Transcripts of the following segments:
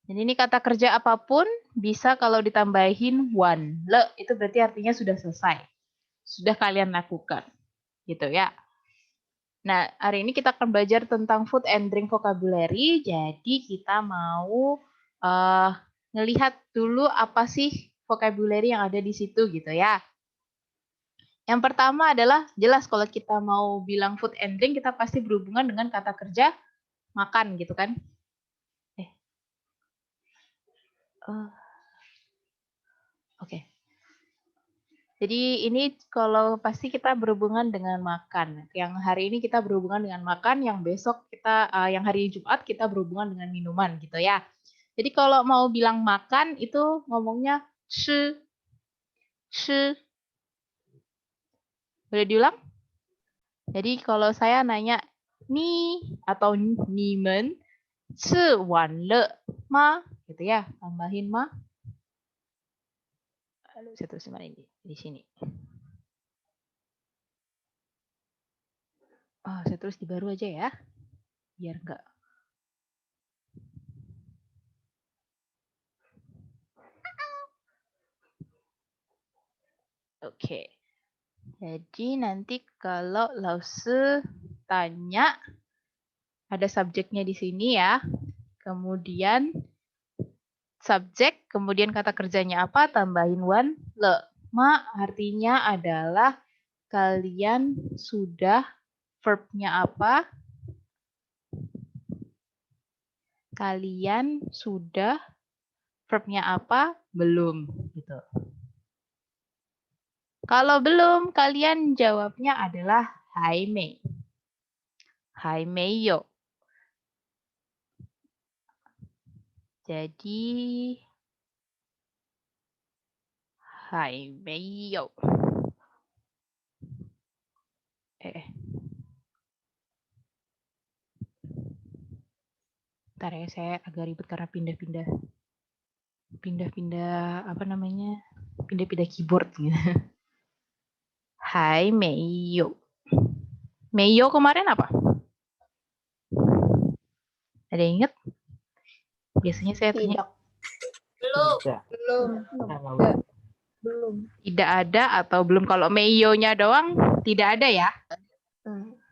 Jadi ini kata kerja apapun bisa kalau ditambahin one le itu berarti artinya sudah selesai. Sudah kalian lakukan. Gitu ya. Nah, hari ini kita akan belajar tentang food and drink vocabulary. Jadi kita mau ngelihat dulu apa sih vocabulary yang ada di situ gitu ya. Yang pertama adalah jelas kalau kita mau bilang food and drink kita pasti berhubungan dengan kata kerja makan gitu kan. Oke. Jadi ini kalau pasti kita berhubungan dengan makan. Yang hari ini kita berhubungan dengan makan, yang besok kita, yang hari Jumat kita berhubungan dengan minuman gitu ya. Jadi kalau mau bilang makan itu ngomongnya shi, shi. Boleh diulang? Jadi kalau saya nanya ni atau nimen, ci wan le ma, gitu ya. Tambahin ma. Lalu saya terus di sini. Oh, saya tulis di baru aja ya, biar enggak. Oke. Jadi nanti kalau Lause tanya, ada subjeknya di sini ya. Kemudian subjek, kemudian kata kerjanya apa, tambahin one le. Ma artinya adalah kalian sudah, verbnya apa? Kalian sudah, verbnya apa? Belum. Gitu. Kalau belum, kalian jawabnya adalah hai mei. Hai mei yo. Jadi hai mei yo. Ntar ya, saya agak ribet karena pindah-pindah apa namanya? Pindah-pindah keyboard gitu. Hai Meiyo. Meiyo kemarin apa? Ada yang ingat? Biasanya saya tanya. Belum. Tidak ada atau belum. Kalau Meiyo-nya doang tidak ada ya.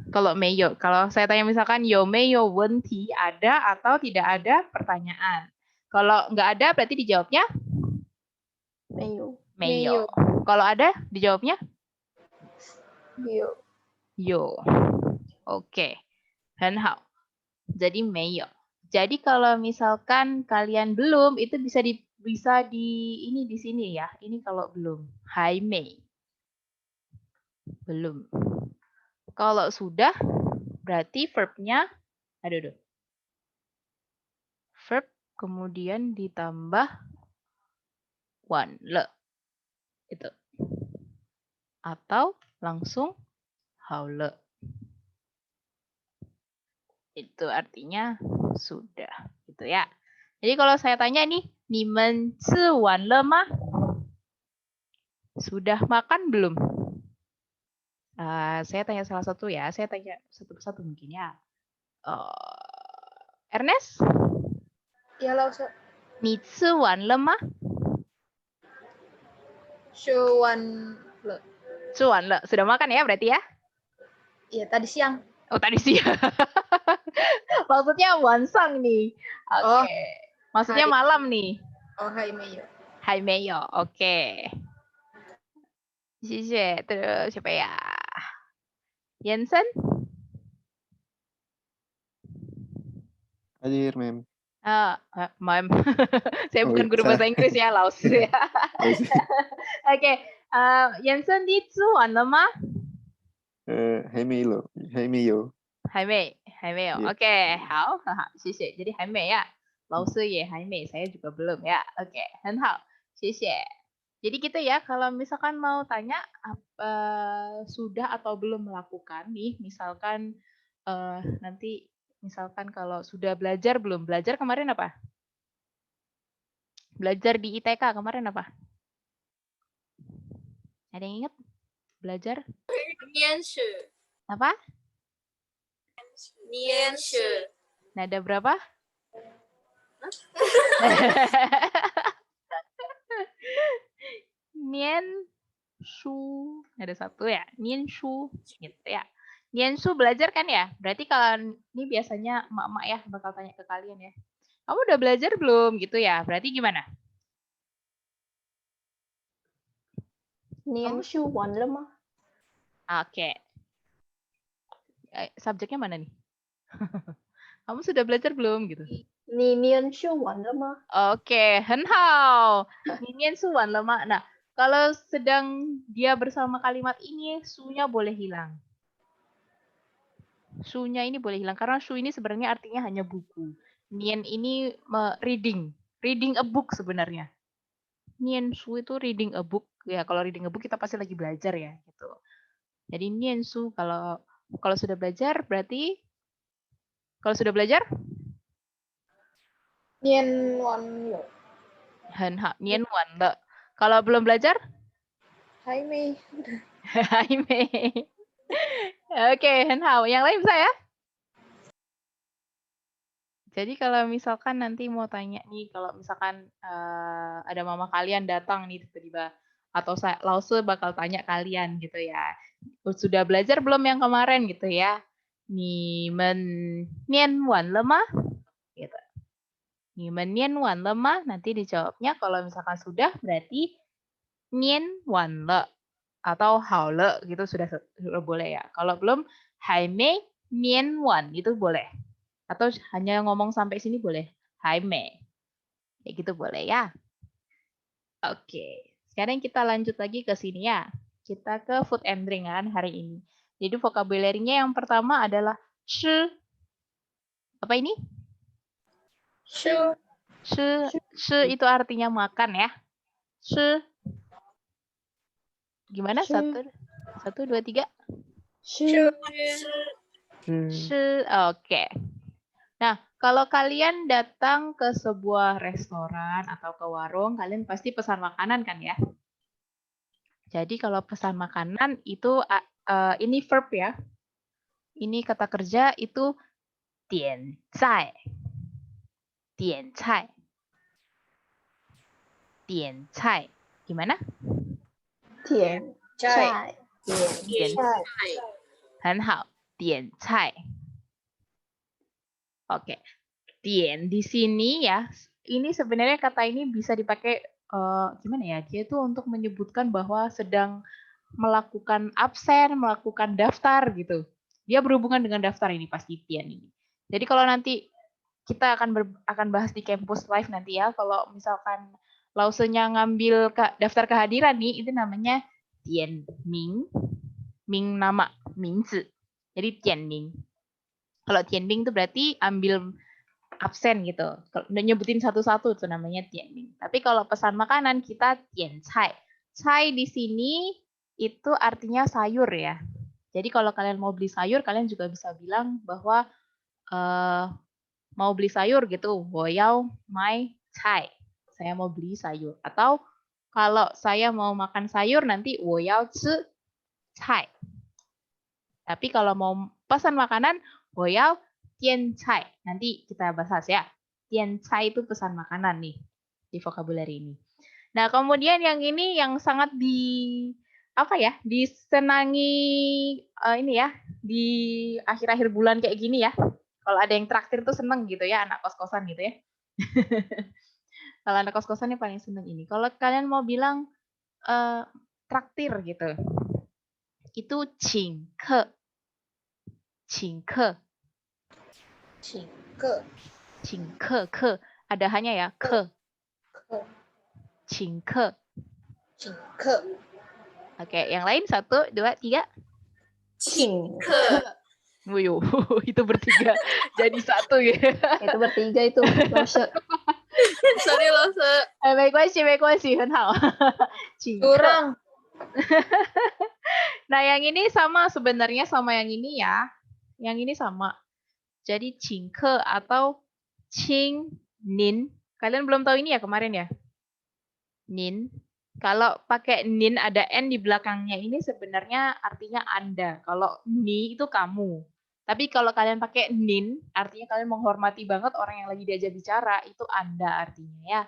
Kalau Meiyo, kalau saya tanya misalkan yo Meiyo wenti, ada atau tidak ada pertanyaan. Kalau nggak ada berarti dijawabnya Meiyo. Kalau ada dijawabnya yo. Oke. Han hao. Jadi Meiyo. Jadi kalau misalkan kalian belum itu bisa ini di sini ya. Ini kalau belum. Hai mei. Belum. Kalau sudah berarti verbnya verb kemudian ditambah one le. Itu. Atau langsung hao le. Itu artinya sudah, gitu ya. Jadi kalau saya tanya nih, ni men ci wan le ma? Sudah makan belum? Saya tanya salah satu ya, saya tanya satu persatu mungkin ya. Ernest? Ya, Lause. Ni ci wan le ma? Shuwan le. Ci wan le. Sudah makan ya berarti ya? Iya, tadi siang. Oh, tadi siang. Maksudnya wansang nih. Oke. Maksudnya Hai. malam nih. Oh, hai Meiyo. Hai Meiyo. Oke. Xie. Terus siapa ya? Jensen? Hadir, Mem. Mem. Saya bukan guru bahasa Inggris ya, Laos. Oke. Jensen di Zuan le ma? Hai Mei lo. Hai Mei yo. 还没有. Iya. Oke, 好，很好，谢谢. Jadi 还没 ya. 老师也还没, saya juga belum ya. Oke, 很好，谢谢. Jadi gitu ya, kalau misalkan mau tanya sudah atau belum melakukan nih, misalkan nanti misalkan kalau sudah belajar belum? Belajar kemarin apa? Belajar di ITK kemarin apa? Ada yang ingat? Belajar? Apa? Nada berapa? Nian Shu. Ada satu ya. Nian Shu. Gitu ya. Nian Shu belajar kan ya? Berarti kalau ini biasanya emak-emak ya bakal tanya ke kalian ya. Kamu udah belajar belum? Gitu ya. Berarti gimana? 念书完了吗？ Oke. Subjeknya mana nih? Kamu sudah belajar belum? Gitu. 你念书完了吗？ Oke, 很好. 你念书完了吗? Nah, kalau sedang dia bersama kalimat ini, su-nya boleh hilang. Su-nya ini boleh hilang karena su ini sebenarnya artinya hanya buku. Nien ini reading a book sebenarnya. Nien su itu reading a book. Ya, kalau reading a book kita pasti lagi belajar ya, gitu. Jadi nien su kalau sudah belajar berarti kalau sudah belajar 念完了， 很好, nien wan le. Kalau belum belajar 还没。 Haime. Oke, 很好. Yang lain bisa ya? Jadi kalau misalkan nanti mau tanya nih, kalau misalkan ada mama kalian datang nih tiba-tiba, atau Lause bakal tanya kalian gitu ya. Sudah belajar belum yang kemarin gitu ya? Ni men nian wan le ma? Gitu. Ni men nian wan le ma? Nanti dijawabnya kalau misalkan sudah berarti nian wan le. Atau hao le gitu sudah boleh ya. Kalau belum haime nian wan itu boleh. Atau hanya ngomong sampai sini boleh. Haime. Kayak gitu boleh ya. Oke. Sekarang kita lanjut lagi ke sini ya. Kita ke food and drink kan hari ini. Jadi vocabulary-nya yang pertama adalah shi. Apa ini? 吃 Shi itu artinya makan ya. Shi. Gimana? Shi. Satu, dua, tiga. 是 Shi. Oke. Nah, kalau kalian datang ke sebuah restoran atau ke warung, kalian pasti pesan makanan kan ya? Jadi kalau pesan makanan itu ini verb ya. Ini kata kerja itu 点菜. 点菜. 点菜. Gimana? 甜菜，菜，很好. 点菜. Oke. 点 di sini ya. Ini sebenarnya kata ini bisa dipakai gimana ya? Dia itu untuk menyebutkan bahwa sedang melakukan absen, melakukan daftar gitu. Dia berhubungan dengan daftar ini pasti tian ini. Jadi kalau nanti kita akan bahas di campus live nanti ya, kalau misalkan Lausenya ngambil daftar kehadiran nih, itu namanya tian ming. Ming nama, mingzi. Jadi tian ming. Kalau tian ming itu berarti ambil absen gitu. Kalau nyebutin satu-satu itu namanya tian ming. Tapi kalau pesan makanan kita tian cai. Cai di sini itu artinya sayur ya. Jadi kalau kalian mau beli sayur, kalian juga bisa bilang bahwa mau beli sayur gitu, 我要买菜. Saya mau beli sayur. Atau kalau saya mau makan sayur nanti 我要吃菜. Tapi kalau mau pesan makanan, 我要点菜. Nanti kita bahas ya. 点菜itu pesan makanan nih di vocabulary ini. Nah, kemudian yang ini yang sangat disenangi ini ya, di akhir-akhir bulan kayak gini ya. Kalau ada yang traktir tuh seneng gitu ya, anak kos-kosan gitu ya. Kalau anak kos-kosan paling seneng ini. Kalau kalian mau bilang traktir gitu, itu 请客. 请客. 请客，请客, ke. Ada hanya ya, ke. 客，请客. 请客， Oke, yang lain 1, 2, 3. 请客 Wuyu, itu bertiga jadi 1 ya. itu bertiga itu Lause. sorry Lause，没关系，没关系，很好。请客. curang， Nah, yang ini sama sebenarnya sama yang ini ya. Yang ini sama. Jadi 请客 atau 请您. Kalian belum tahu ini ya kemarin ya? Nin. Kalau pakai nin ada n di belakangnya ini sebenarnya artinya Anda. Kalau ni itu kamu. Tapi kalau kalian pakai nin, artinya kalian menghormati banget orang yang lagi diajak bicara, itu Anda artinya ya.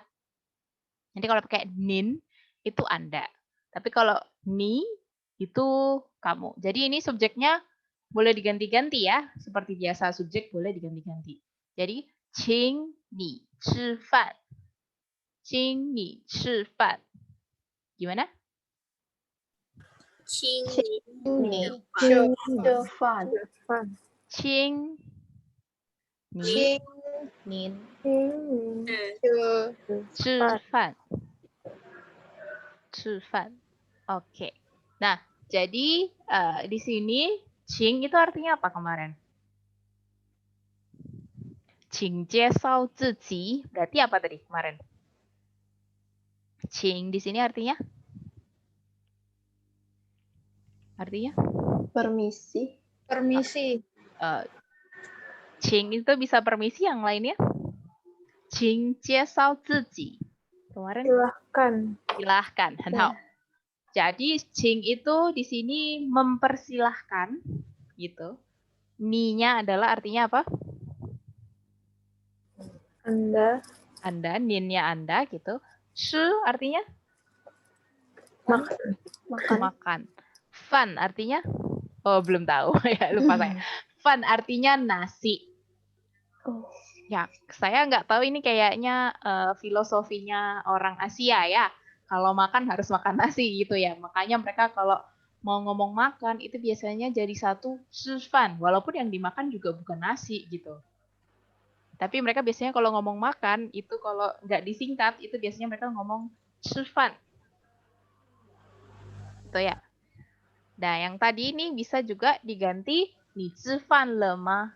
Jadi kalau pakai nin, itu Anda. Tapi kalau ni, itu kamu. Jadi ini subjeknya boleh diganti-ganti ya. Seperti biasa, subjek boleh diganti-ganti. Jadi, qing ni chi fan. Qing ni chi fan. Gimana? 请你吃吃饭， qing ni 请您吃 吃饭. 吃饭. Oke. Nah, jadi di sini qing itu artinya apa kemarin? Qing jiesao ziji berarti apa tadi kemarin? Qing di sini artinya? Artinya? permisi, permisi Qing itu bisa permisi, yang lainnya? Qing jiesao ziji. Kemarin? Silahkan. Henhao. Jadi qing itu di sini mempersilahkan gitu. Ni-nya adalah artinya apa? Anda, nin-nya Anda gitu. Shi artinya? Makan. Fan artinya? Oh, belum tahu. Ya, lupa saya. Fan artinya nasi. Oh. Ya, saya nggak tahu ini kayaknya filosofinya orang Asia ya. Kalau makan harus makan nasi gitu ya. Makanya mereka kalau mau ngomong makan itu biasanya jadi satu fan. Walaupun yang dimakan juga bukan nasi gitu. Tapi mereka biasanya kalau ngomong makan itu kalau nggak disingkat itu biasanya mereka ngomong fan. Itu ya. Nah, yang tadi ini bisa juga diganti ni zi fan le ma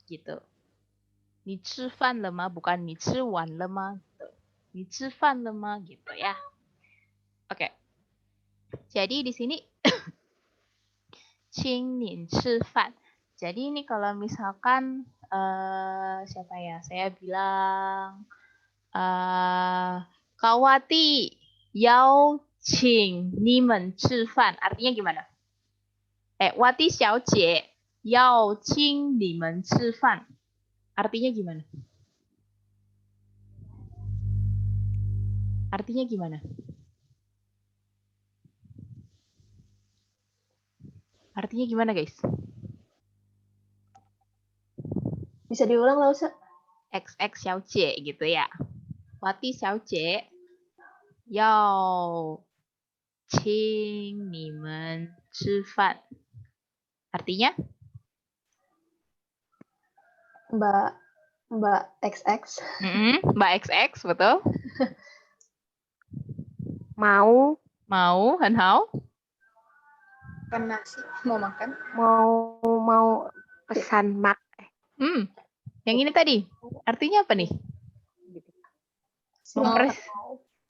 gitu. Ni zi fan le ma bukan ni zi wan le ma gitu. Ni zi fan le ma gitu ya. Oke. Jadi di sini qing nin chi fan. Jadi ini kalau misalkan siapa ya? Saya bilang Kawati yao qing ni men chi fan. Artinya gimana? Wati xiao jie yao qing ni men chi fan. Artinya gimana? Artinya gimana? Artinya gimana, guys? bisa diulang nggak usah? XX xiao jie gitu ya. Wati xiao jie yao qing ni men chi fan. Artinya? Mbak XX Mbak XX, betul. Mau Henhao? makan nasi mau makan mau pesan Yang ini tadi, artinya apa nih?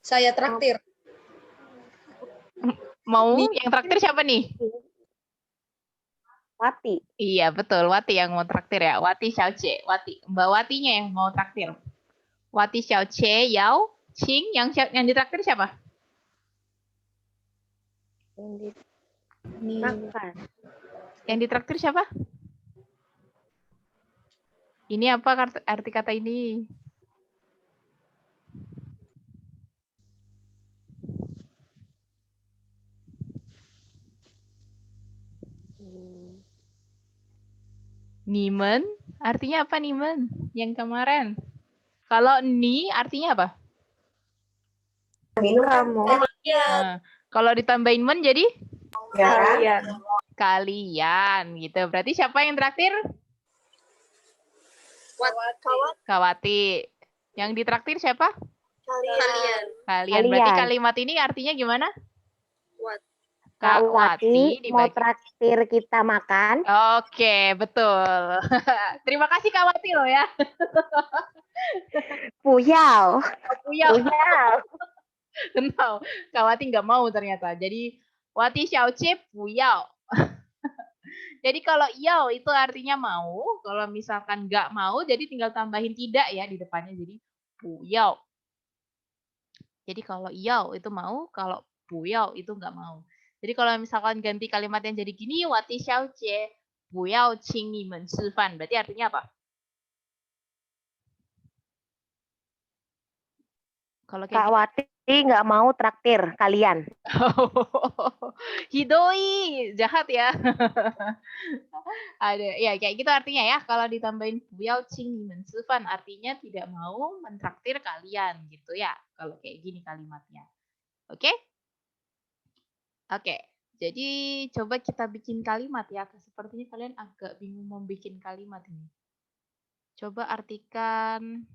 saya traktir Mau yang traktir siapa nih? Wati. Iya, betul. Wati yang mau traktir ya. Wati Xiaocie. Wati. Mbak Watinya yang mau traktir. Wati Xiaocie, Yao, Qing. Yang ditraktir siapa? Makan. Yang ditraktir siapa? Ini apa arti kata ini? Nimen, artinya apa nimen? Yang kemarin. Kalau ni artinya apa? Kamu. Nah, kalau ditambahin men jadi? Kalian gitu. Berarti siapa yang traktir? Kawati. Yang ditraktir siapa? Kalian. Berarti kalimat ini artinya gimana? Kak Wati mau dibagi. traktir kita makan. Oke, betul. Terima kasih Kak Wati loh ya. Puyao. Kenal. Kak Wati nggak mau ternyata. Jadi Wati xiaocie puyao. Jadi kalau yao itu artinya mau. Kalau misalkan nggak mau, jadi tinggal tambahin tidak ya di depannya. Jadi puyao. Jadi kalau yao itu mau, kalau puyao itu nggak mau. Jadi kalau misalkan ganti kalimat yang jadi gini, Wati xiaocie 不要请你们吃饭 berarti artinya apa? Kalau kayak Kak Wati nggak mau traktir kalian. Hidoi, jahat ya. Ada ya kayak gitu artinya ya. Kalau ditambahin buyao qing nimen cifan artinya tidak mau mentraktir kalian gitu ya. Kalau kayak gini kalimatnya. Oke? Oke. Jadi coba kita bikin kalimat ya. Sepertinya kalian agak bingung mau bikin kalimat ini. Coba artikan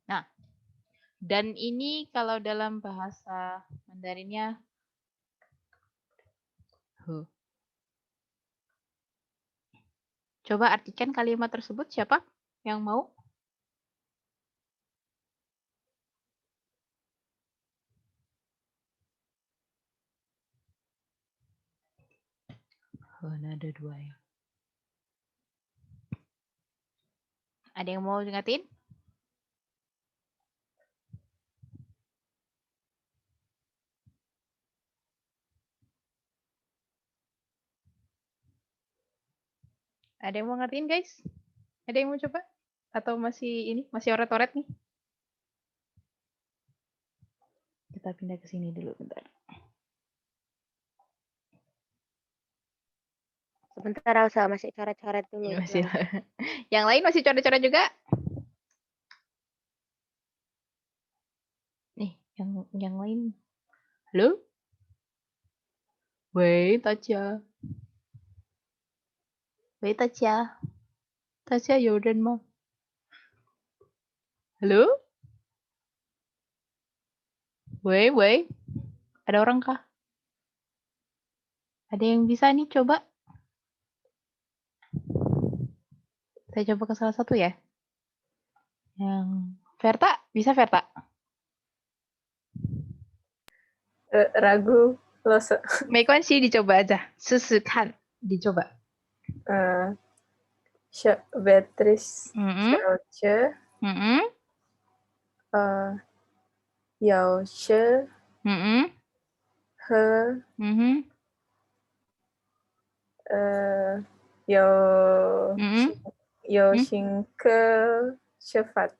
Nah, dan ini kalau dalam bahasa Mandarinnya Coba artikan kalimat tersebut siapa yang mau? Ada 2 ya. Ada yang mau ingatin? Ada yang mau ngertiin guys? Ada yang mau coba? Atau masih oret-oret nih? Kita pindah ke sini dulu bentar. Sebentar usah masih coret-coret dulu. Masih. Yang lain masih coret-coret juga? Nih, yang lain. Halo? Wei, Tacha. Wei, Tacha. Tacha,有人吗? Halo? Wei. Ada orang kah? Ada yang bisa nih coba? Saya coba ke salah satu ya. Yang Verta, bisa Verta? Ragu, lo 没关系, dicoba aja. 试试看, dicoba. Beatrice, Xiaoche, Yaoche, He, Xingke, Shefat.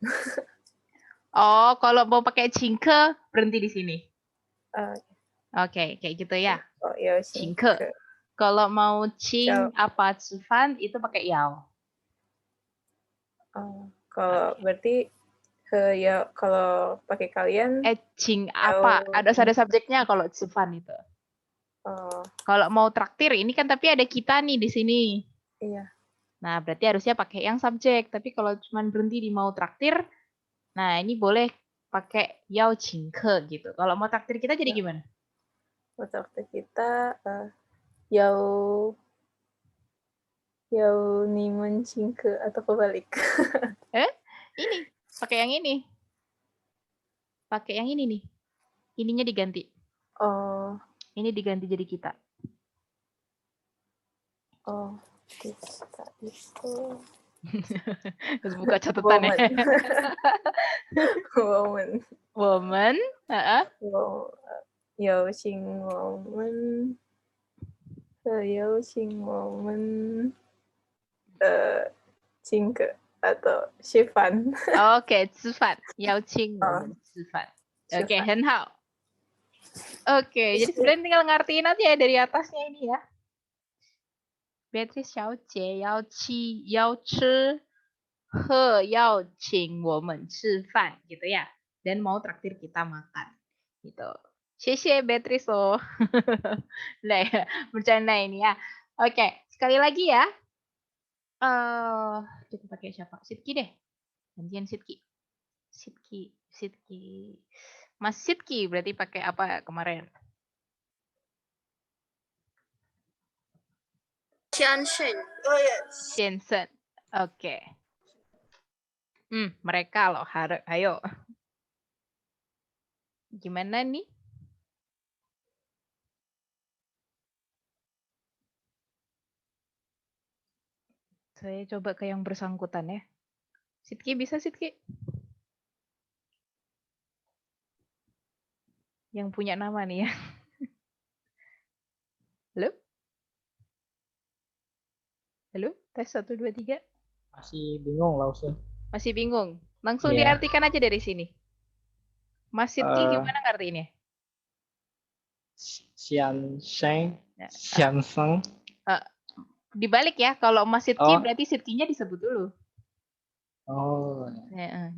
Oh, kalau mau pakai cingke, berhenti di sini. Oke, kayak gitu ya. Oh, Cingke. Kalau mau cing apa cifan, itu pakai yao. Kalau berarti ya kalau pakai kalian Cing apa? Ada subjeknya kalau cifan itu. Kalau mau traktir, ini kan tapi ada kita nih di sini. Iya. Nah, berarti harusnya pakai yang subjek. Tapi kalau cuma berhenti di mau traktir, nah ini boleh pakai yao cingke gitu. Kalau mau traktir kita jadi gimana? Mau traktir kita yao nimen cingke atau kebalik. Ini pakai yang ini. Pakai yang ini nih. Ininya diganti. Ini diganti jadi kita. Kita itu. Terus buka catatan ya. Woman. Yao xing woman. Yao xing woman. Cingke atau Shifan. Oke, 吃饭. Yao qing woman 吃饭. Oke, 很好. Oke, jadi sebenarnya tinggal ngartiin aja ya dari atasnya ini ya. Beatrice 小姐要吃喝要请我们吃饭 gitu ya. Dan mau traktir kita makan. Gitu. 谢谢 Beatrice loh. Nah, ya, bercanda ini ya. Oke, sekali lagi ya. Kita pakai siapa? Sidki deh. Gantian Sidki. Mas Sidki berarti pakai apa kemarin? Xianshen. Shenzhen. Oke. Mereka loh. Ayo. Gimana nih? Saya coba ke yang bersangkutan ya. Sidki bisa Sidki? Yang punya nama nih ya. Halo? Halo? Tes 1, 2, 3. Masih bingung lah Ustaz. Masih bingung? Langsung Iya. diartikan aja dari sini. Mas Sidki gimana ngartiinnya? Xian Sheng, Ya, Xian Seng. dibalik ya, kalau Mas Sidki Oh. berarti Sidkinya disebut dulu. Oh,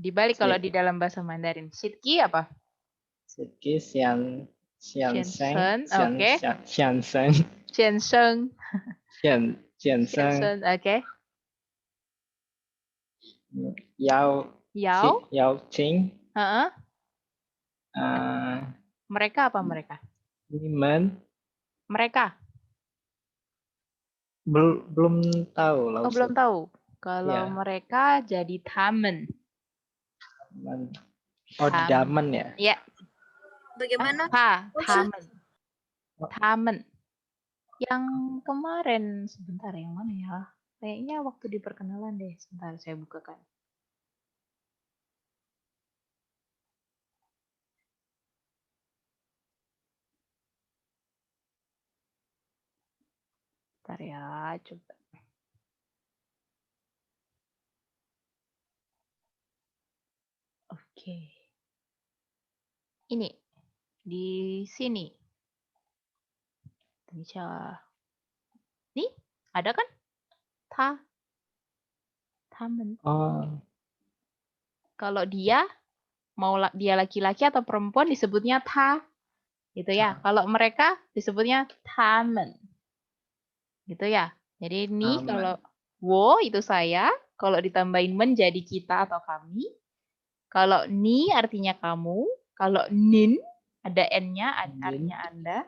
Dibalik kalau Sip. di dalam bahasa Mandarin. Sidki apa? Sidki Xian Xian Xiansheng, Sheng, oke. Xian Sheng, Xiansheng, Xian Sheng, Xiansheng, oke. Yao Yao, Yao Qing, heeh. eh, Mereka apa mereka? Nimen, Mereka. belum tahu lah Oh, Ustaz. belum tahu. Kalau Iya. mereka jadi tamen. Oh, Tamen. damen ya. Ya, Bagaimana? tamen. Tamen. Yang kemarin, sebentar yang mana ya? Kayaknya waktu di perkenalan deh. Sebentar saya bukakan. Bentar ya, coba. Oke. Ini di sini. Bisa. Nih, ada kan? Tamen. Oh, Kalau dia mau dia laki-laki atau perempuan disebutnya gitu ya. Kalau mereka disebutnya tamen. Gitu ya. Jadi ini Tamen. kalau wo itu saya, kalau ditambahin men jadi kita atau kami. Kalau ni artinya kamu, kalau nin ada n-nya artinya Anda.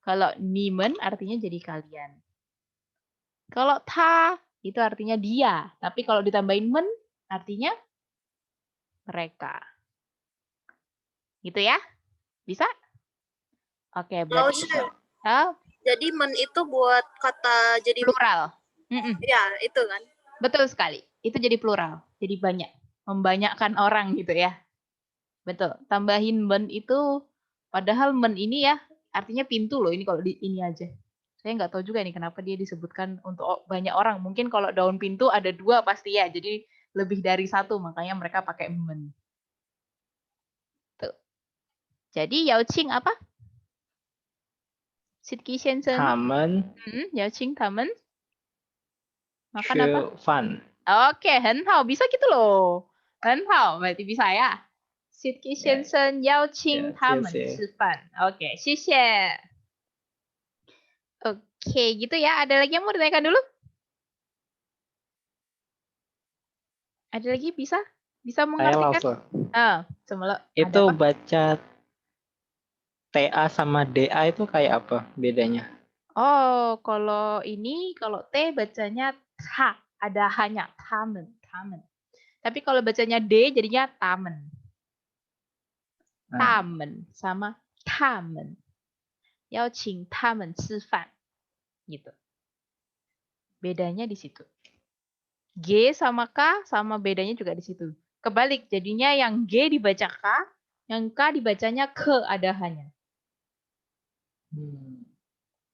Kalau nimen artinya jadi kalian. Kalau itu artinya dia, tapi kalau ditambahin men artinya mereka. Gitu ya? Bisa? Oke, berarti Jadi men itu buat kata jadi plural. ya itu kan. Betul sekali. Itu jadi plural. Jadi banyak. Membanyakkan orang gitu ya. Betul. Tambahin men itu, padahal men ini ya artinya pintu loh. Ini kalau di ini aja. Saya nggak tahu juga nih kenapa dia disebutkan untuk banyak orang. Mungkin kalau daun pintu ada 2 pasti ya. Jadi lebih dari 1. Makanya mereka pakai men. Tuh. Jadi Yaoqing apa? Sidki Shensen. Tamen, Yaoqing Tamen. Makan apa? Fan. Oke, Henhao. Bisa gitu loh. Henhao, berarti bisa ya. Sidki Shensen Yaoqing Tamen Sifan. Oke, xie. Oke, gitu ya. Ada lagi yang mau ditanyakan dulu? Ada lagi bisa? Bisa mengartikan? Semula. Itu baca TA sama DA itu kayak apa bedanya? Oh, kalau ini, kalau T bacanya ta. Ada hanya tamen. Tapi kalau bacanya D jadinya tamen. Tamen sama tamen. Yao qing tamen 吃饭. Gitu. Bedanya di situ. G sama K sama bedanya juga di situ. Kebalik, jadinya yang G dibaca K, yang K dibacanya ke ada hanya.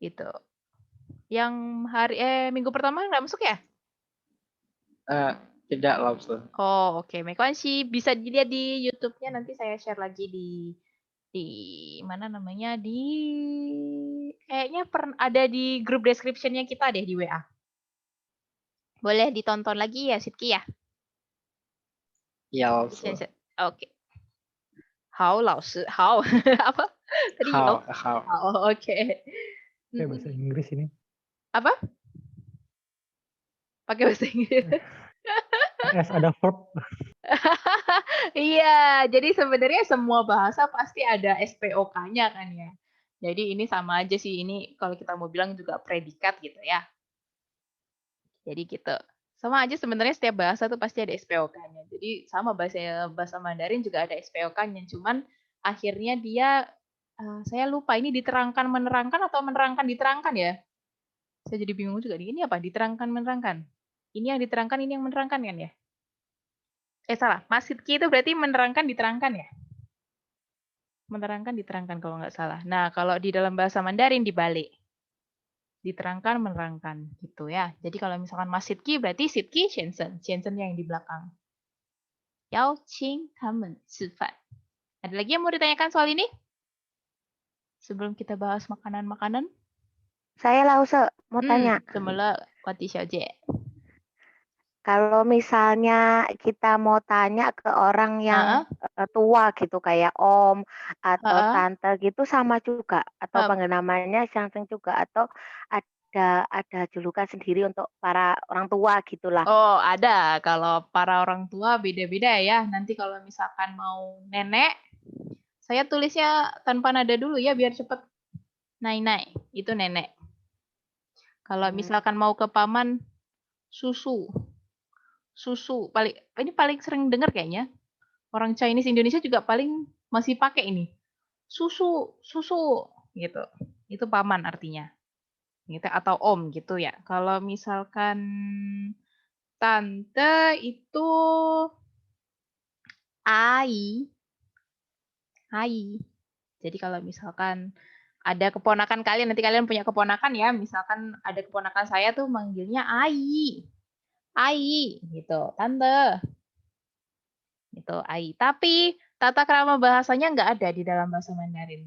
Gitu. Yang minggu pertama nggak masuk ya? Tidak lah Ustaz. Oh, oke. Mekanshi bisa dilihat di YouTube-nya, nanti saya share lagi di mana namanya? Kayaknya ada di grup description-nya kita deh di WA. Boleh ditonton lagi ya, Sidki ya? Ya Ustaz. Oke. Hao lao shi, hao. Apa? Tadi Hao. Oh, oke. Kayak bahasa Inggris ini. Apa? Pakai bahasa Inggris. Ada verb. Iya, jadi sebenarnya semua bahasa pasti ada SPOK-nya kan ya. Jadi ini sama aja sih, ini kalau kita mau bilang juga predikat gitu ya. Jadi gitu. Sama aja sebenarnya setiap bahasa tuh pasti ada SPOK-nya. Jadi sama bahasa Mandarin juga ada SPOK-nya, cuman akhirnya dia saya lupa ini diterangkan menerangkan atau menerangkan diterangkan ya. Saya jadi bingung juga nih, ini apa? Diterangkan menerangkan. Ini yang diterangkan, ini yang menerangkan kan ya? Salah. Masjidki itu berarti menerangkan, diterangkan ya? Menerangkan, diterangkan kalau nggak salah. Nah, kalau di dalam bahasa Mandarin dibalik. Diterangkan, menerangkan. Gitu ya. Jadi kalau misalkan masjidki berarti sitki, Shenzhen. Shenzhen yang di belakang. Yao qing tamen sifat. Ada lagi yang mau ditanyakan soal ini? Sebelum kita bahas makanan-makanan. Saya Lause mau tanya. Semula Wati Xiaojie. Kalau misalnya kita mau tanya ke orang yang tua gitu kayak om atau tante gitu sama juga atau panggil namanya Shangsheng juga atau ada julukan sendiri untuk para orang tua gitulah. Oh, ada. Kalau para orang tua beda-beda ya. Nanti kalau misalkan mau nenek, saya tulisnya tanpa nada dulu ya biar cepet. Nai-nai, itu nenek. Kalau misalkan mau ke paman, susu. Susu ini paling sering dengar kayaknya. Orang Chinese Indonesia juga paling masih pakai ini. Susu gitu. Itu paman artinya. Gitu atau om gitu ya. Kalau misalkan tante itu ai. Jadi kalau misalkan ada keponakan kalian, nanti kalian punya keponakan ya, misalkan ada keponakan saya tuh manggilnya ai. Ai gitu, tante. Gitu, ai. Tapi tata krama bahasanya nggak ada di dalam bahasa Mandarin.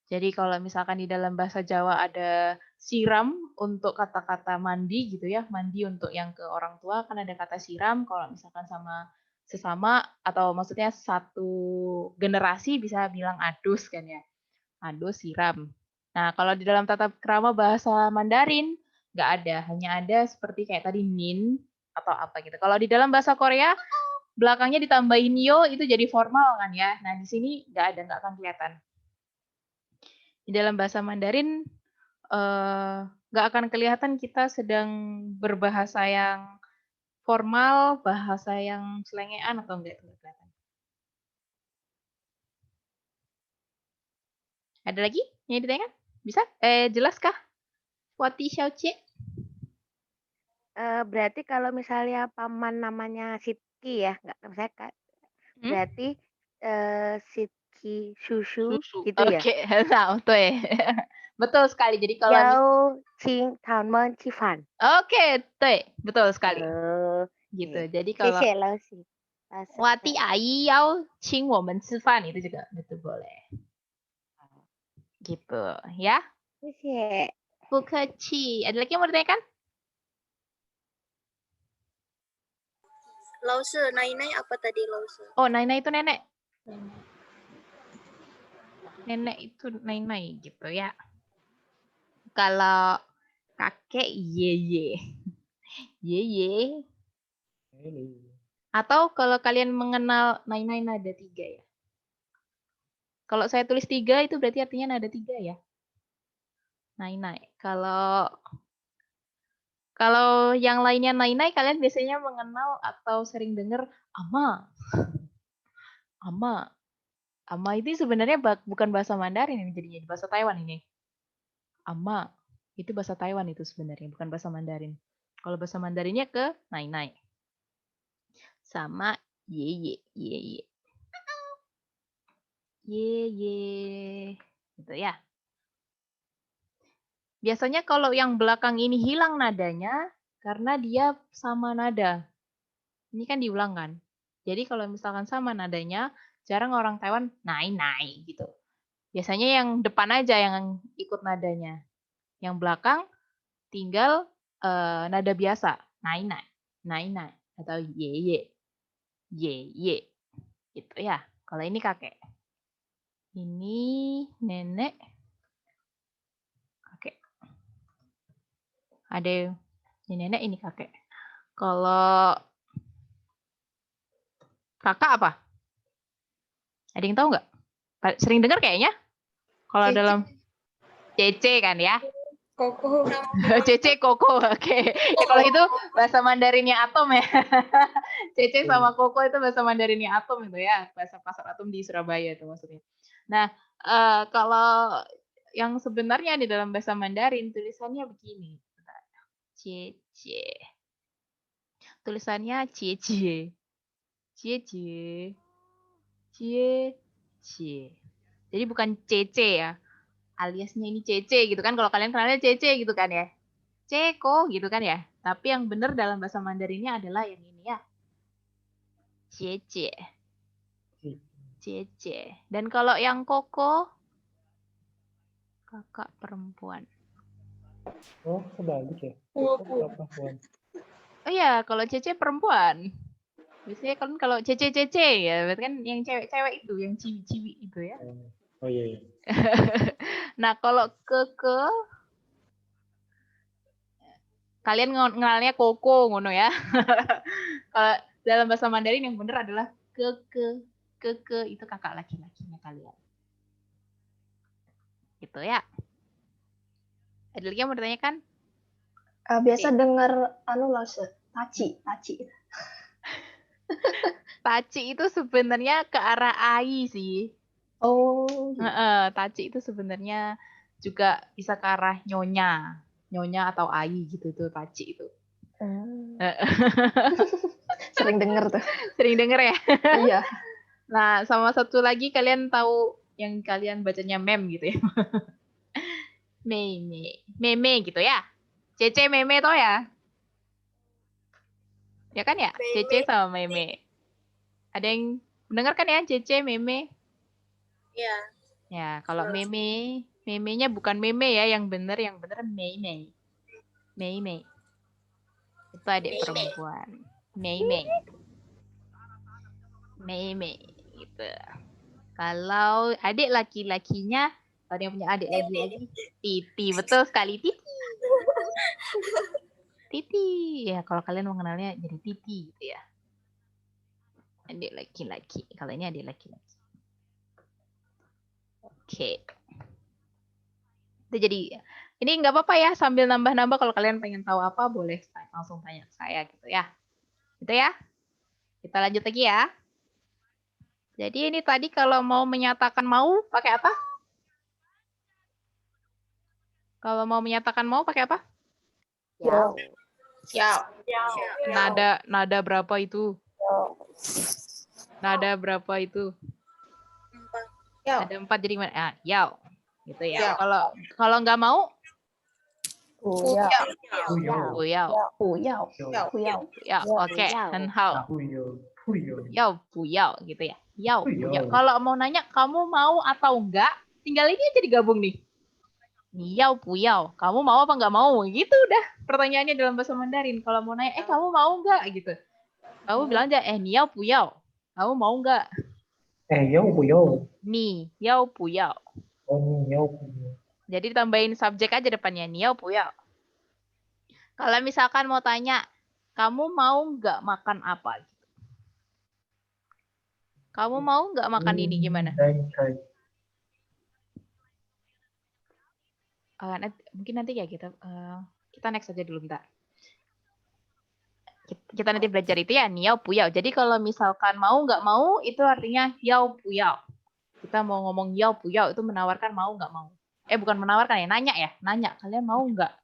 Jadi kalau misalkan di dalam bahasa Jawa ada siram untuk kata-kata mandi gitu ya, mandi untuk yang ke orang tua kan ada kata siram, kalau misalkan sama sesama atau maksudnya satu generasi bisa bilang adus kan ya. Adus, siram. Nah, kalau di dalam tata krama bahasa Mandarin nggak ada, hanya ada seperti kayak tadi nin atau apa gitu. Kalau di dalam bahasa Korea belakangnya ditambahin yo itu jadi formal kan ya. Nah, di sini nggak ada, nggak akan kelihatan. Di dalam bahasa Mandarin nggak akan kelihatan kita sedang berbahasa yang formal, bahasa yang selengean atau enggak itu kelihatan. Ada lagi yang ditanyakan? Bisa? Jelaskah? Wati Xiaoqie? Berarti kalau misalnya paman namanya Sitki ya, nggak berarti Sitki susu gitu ya. Oke, nah, betul sekali. Jadi kalau Yao Qing Tamen Cifan. Oke, betul sekali. Gitu. Jadi kalau Wati ai yao qing wo men ci fan itu juga betul boleh. Gitu, ya. Bukeci. Ada lagi yang mau ditanyakan? Lause, nai-nai apa tadi Lause? Oh, nai-nai itu nenek. Nenek itu nai-nai gitu ya. Kalau kakek ye. Ye. Atau kalau kalian mengenal nai-nai nada 3 ya. Kalau saya tulis 3 itu berarti artinya nada 3 ya. Nai-nai. Kalau yang lainnya nai-nai, kalian biasanya mengenal atau sering dengar ama. Ama. Ama itu sebenarnya bukan bahasa Mandarin ini jadinya, bahasa Taiwan ini. Ama. Itu bahasa Taiwan itu sebenarnya, bukan bahasa Mandarin. Kalau bahasa Mandarinnya ke nai-nai. Sama ye. Ye. Gitu ya. Biasanya kalau yang belakang ini hilang nadanya, karena dia sama nada. Ini kan diulang kan. Jadi kalau misalkan sama nadanya, jarang orang Taiwan nai gitu. Biasanya yang depan aja yang ikut nadanya. Yang belakang tinggal nada biasa. Nai. Atau ye. Gitu ya. Kalau ini kakek. Ini nenek. Kakek. Ada ini nenek, ini kakek. Kalau kakak apa? Ada yang tahu nggak? Sering dengar kayaknya? Kalau dalam Cece kan ya? Koko. Cece Koko, oke. Ya, kalau itu bahasa Mandarinnya Atom ya. Cece sama Koko itu bahasa Mandarinnya Atom itu ya. Bahasa pasar Atom di Surabaya itu maksudnya. Nah, kalau yang sebenarnya di dalam bahasa Mandarin tulisannya begini. Cece. tulisannya cie-cie. Cie-cie. Cie-cie. Jadi bukan cece ya. Aliasnya ini cece gitu kan. Kalau kalian kenalnya cece gitu kan ya. Ceko gitu kan ya. Tapi yang benar dalam bahasa Mandarinnya adalah yang ini ya. Cie-cie. Cie-cie. Dan kalau yang koko, kakak perempuan. Oh, kebalik ya. Apa, Wan? Oh iya, kalau cece perempuan. Biasanya kan kalau cece-cece ya, berarti kan yang cewek-cewek itu, yang ciwi-ciwi itu ya. Oh iya, iya. Nah, kalau keke, kalian ngenalnya koko ngono ya. Kalau dalam bahasa Mandarin yang benar adalah keke. Keke itu kakak laki-lakinya kalian. Gitu ya. Ada lagi yang mau ditanyakan? Biasa dengar anu Lause, taci. Taci itu sebenarnya ke arah ai sih. Oh, gitu. Taci itu sebenarnya juga bisa ke arah nyonya. Nyonya atau ai gitu tuh taci itu. Sering denger tuh. Sering denger ya? Iya. Nah, sama satu lagi kalian tahu yang kalian bacanya mem gitu ya. Meme gitu ya. Cece meme toh ya? Ya kan ya? Meme. Cece sama meme. Ada yang mendengarkan ya Cece meme? Ya. Ya, kalau memenya bukan meme ya, yang bener meme. Meme. Itu adik Meme. perempuan. Meme. Gitu. Kalau adik laki-lakinya, kalau yang punya adik lagi Titi, betul sekali Titi. Titi, ya kalau kalian mengenalnya jadi Titi gitu ya. Adik laki-laki. Kalau ini adik laki-laki. Oke. Itu jadi ini nggak apa-apa ya sambil nambah-nambah kalau kalian pengen tahu apa boleh langsung tanya ke saya gitu ya. Gitu ya. Kita lanjut lagi ya. Jadi ini tadi kalau mau menyatakan mau pakai apa? Kalau mau menyatakan mau pakai apa? Yao. Nada berapa itu? Nada berapa itu? 4. Ada 4 jadi gimana? Ah, yao. Gitu ya. Kalau nggak mau? Puyao. Ya, oke. Henhao. Yao puyao gitu ya. Yao puyao. Kalau mau nanya kamu mau atau enggak, tinggal ini aja digabung nih. Yao puyao. Kamu mau apa enggak mau? Gitu udah. Pertanyaannya dalam bahasa Mandarin. Kalau mau nanya, kamu mau enggak gitu. Kamu bilang aja, yao puyao. Kamu mau enggak? Yo. Ni, yao puyao. Oh, yo. Jadi ditambahin subjek aja depannya, yao puyao. Kalau misalkan mau tanya, kamu mau nggak makan apa? Kamu mau nggak makan ini gimana? Mungkin nanti ya kita next aja dulu bentar. Kita nanti belajar itu ya, yao puyao. Jadi kalau misalkan mau nggak mau itu artinya yao puyao. Kita mau ngomong yao puyao itu menawarkan mau nggak mau. Bukan menawarkan ya, nanya ya, nanya kalian mau nggak?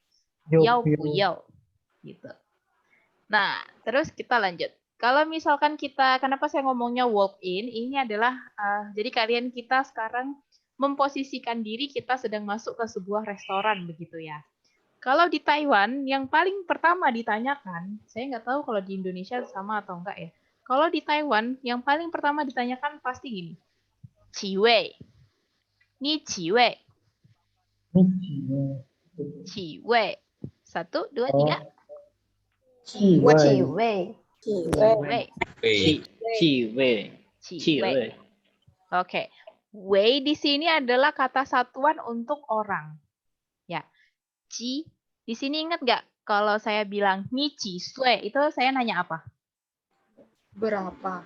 Yao puyao. Gitu. Nah, terus kita lanjut. Kalau misalkan kenapa saya ngomongnya walk in, ini adalah, jadi kita sekarang memposisikan diri kita sedang masuk ke sebuah restoran begitu ya. Kalau di Taiwan, yang paling pertama ditanyakan, saya nggak tahu kalau di Indonesia sama atau enggak ya. Kalau di Taiwan, yang paling pertama ditanyakan pasti gini. Ciwei. Ni ciwei. Ciwei. 1, 2, 3. Ciwei. Oke. Wei di sini adalah kata satuan untuk orang. Ya. Ci. Di sini ingat nggak kalau saya bilang ni ci sui, itu saya nanya apa? Berapa?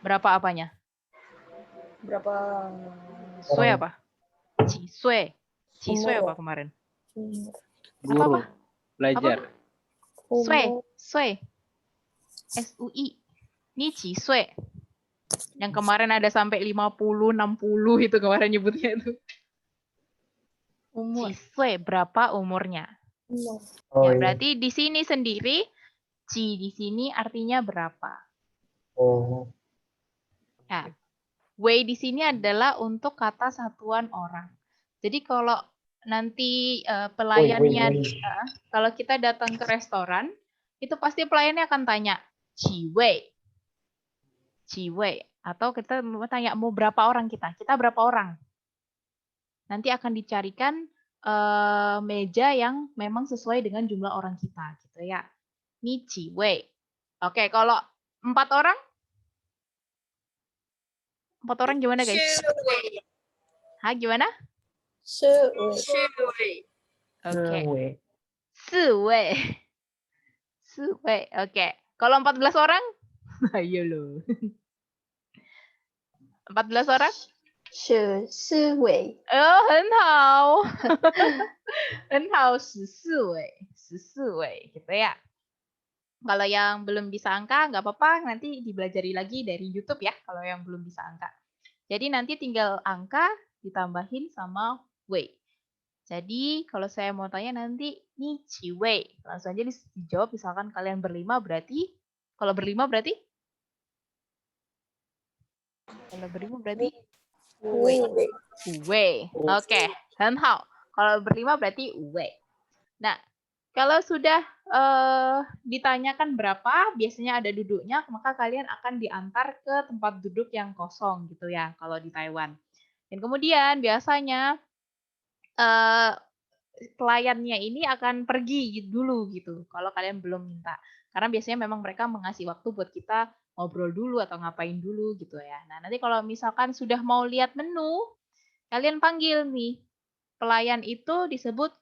Berapa apanya? Berapa? Sui apa? Ci sui. Ci sui apa kemarin? Guru. Belajar. Sui. SUI. Ni ci sui. Yang kemarin ada sampai 50, 60 itu kemarin nyebutnya itu. Ci sui berapa umurnya? Ya, berarti di sini sendiri Ci di sini artinya berapa. Oh. Ya. Wei di sini adalah untuk kata satuan orang. Jadi kalau nanti pelayannya, kalau kita datang ke restoran, itu pasti pelayannya akan tanya, Ci Wei. Ci Wei. Atau kita mau tanya, mau berapa orang kita? Kita berapa orang? Nanti akan dicarikan meja yang memang sesuai dengan jumlah orang kita. Gitu ya. Ni Ci Wei. Oke, kalau 4 orang? 4 orang gimana guys? 四位， Hah, gimana? 四位， Oke. Sewe. 4位. 4位. Oke. Kalau 14 orang? Ayo lo. 14 orang? 是四位， Oh, 很好. 很好, 14位. 14位, gitu ya. Kalau yang belum bisa angka, nggak apa-apa, nanti dibelajari lagi dari YouTube ya, kalau yang belum bisa angka. Jadi nanti tinggal angka ditambahin sama wei. Jadi kalau saya mau tanya nanti, ni Ci Wei. Langsung aja dijawab, misalkan kalian berlima berarti, kalau berlima berarti? Kalau berlima berarti? 位， Wei. Oke, 很好. Kalau berlima berarti wei. Nah, kalau sudah ditanyakan berapa, biasanya ada duduknya, maka kalian akan diantar ke tempat duduk yang kosong gitu ya, kalau di Taiwan. Dan kemudian biasanya pelayannya ini akan pergi dulu gitu, kalau kalian belum minta. Karena biasanya memang mereka mengasih waktu buat kita ngobrol dulu atau ngapain dulu gitu ya. Nah, nanti kalau misalkan sudah mau lihat menu, kalian panggil nih. Pelayan itu disebut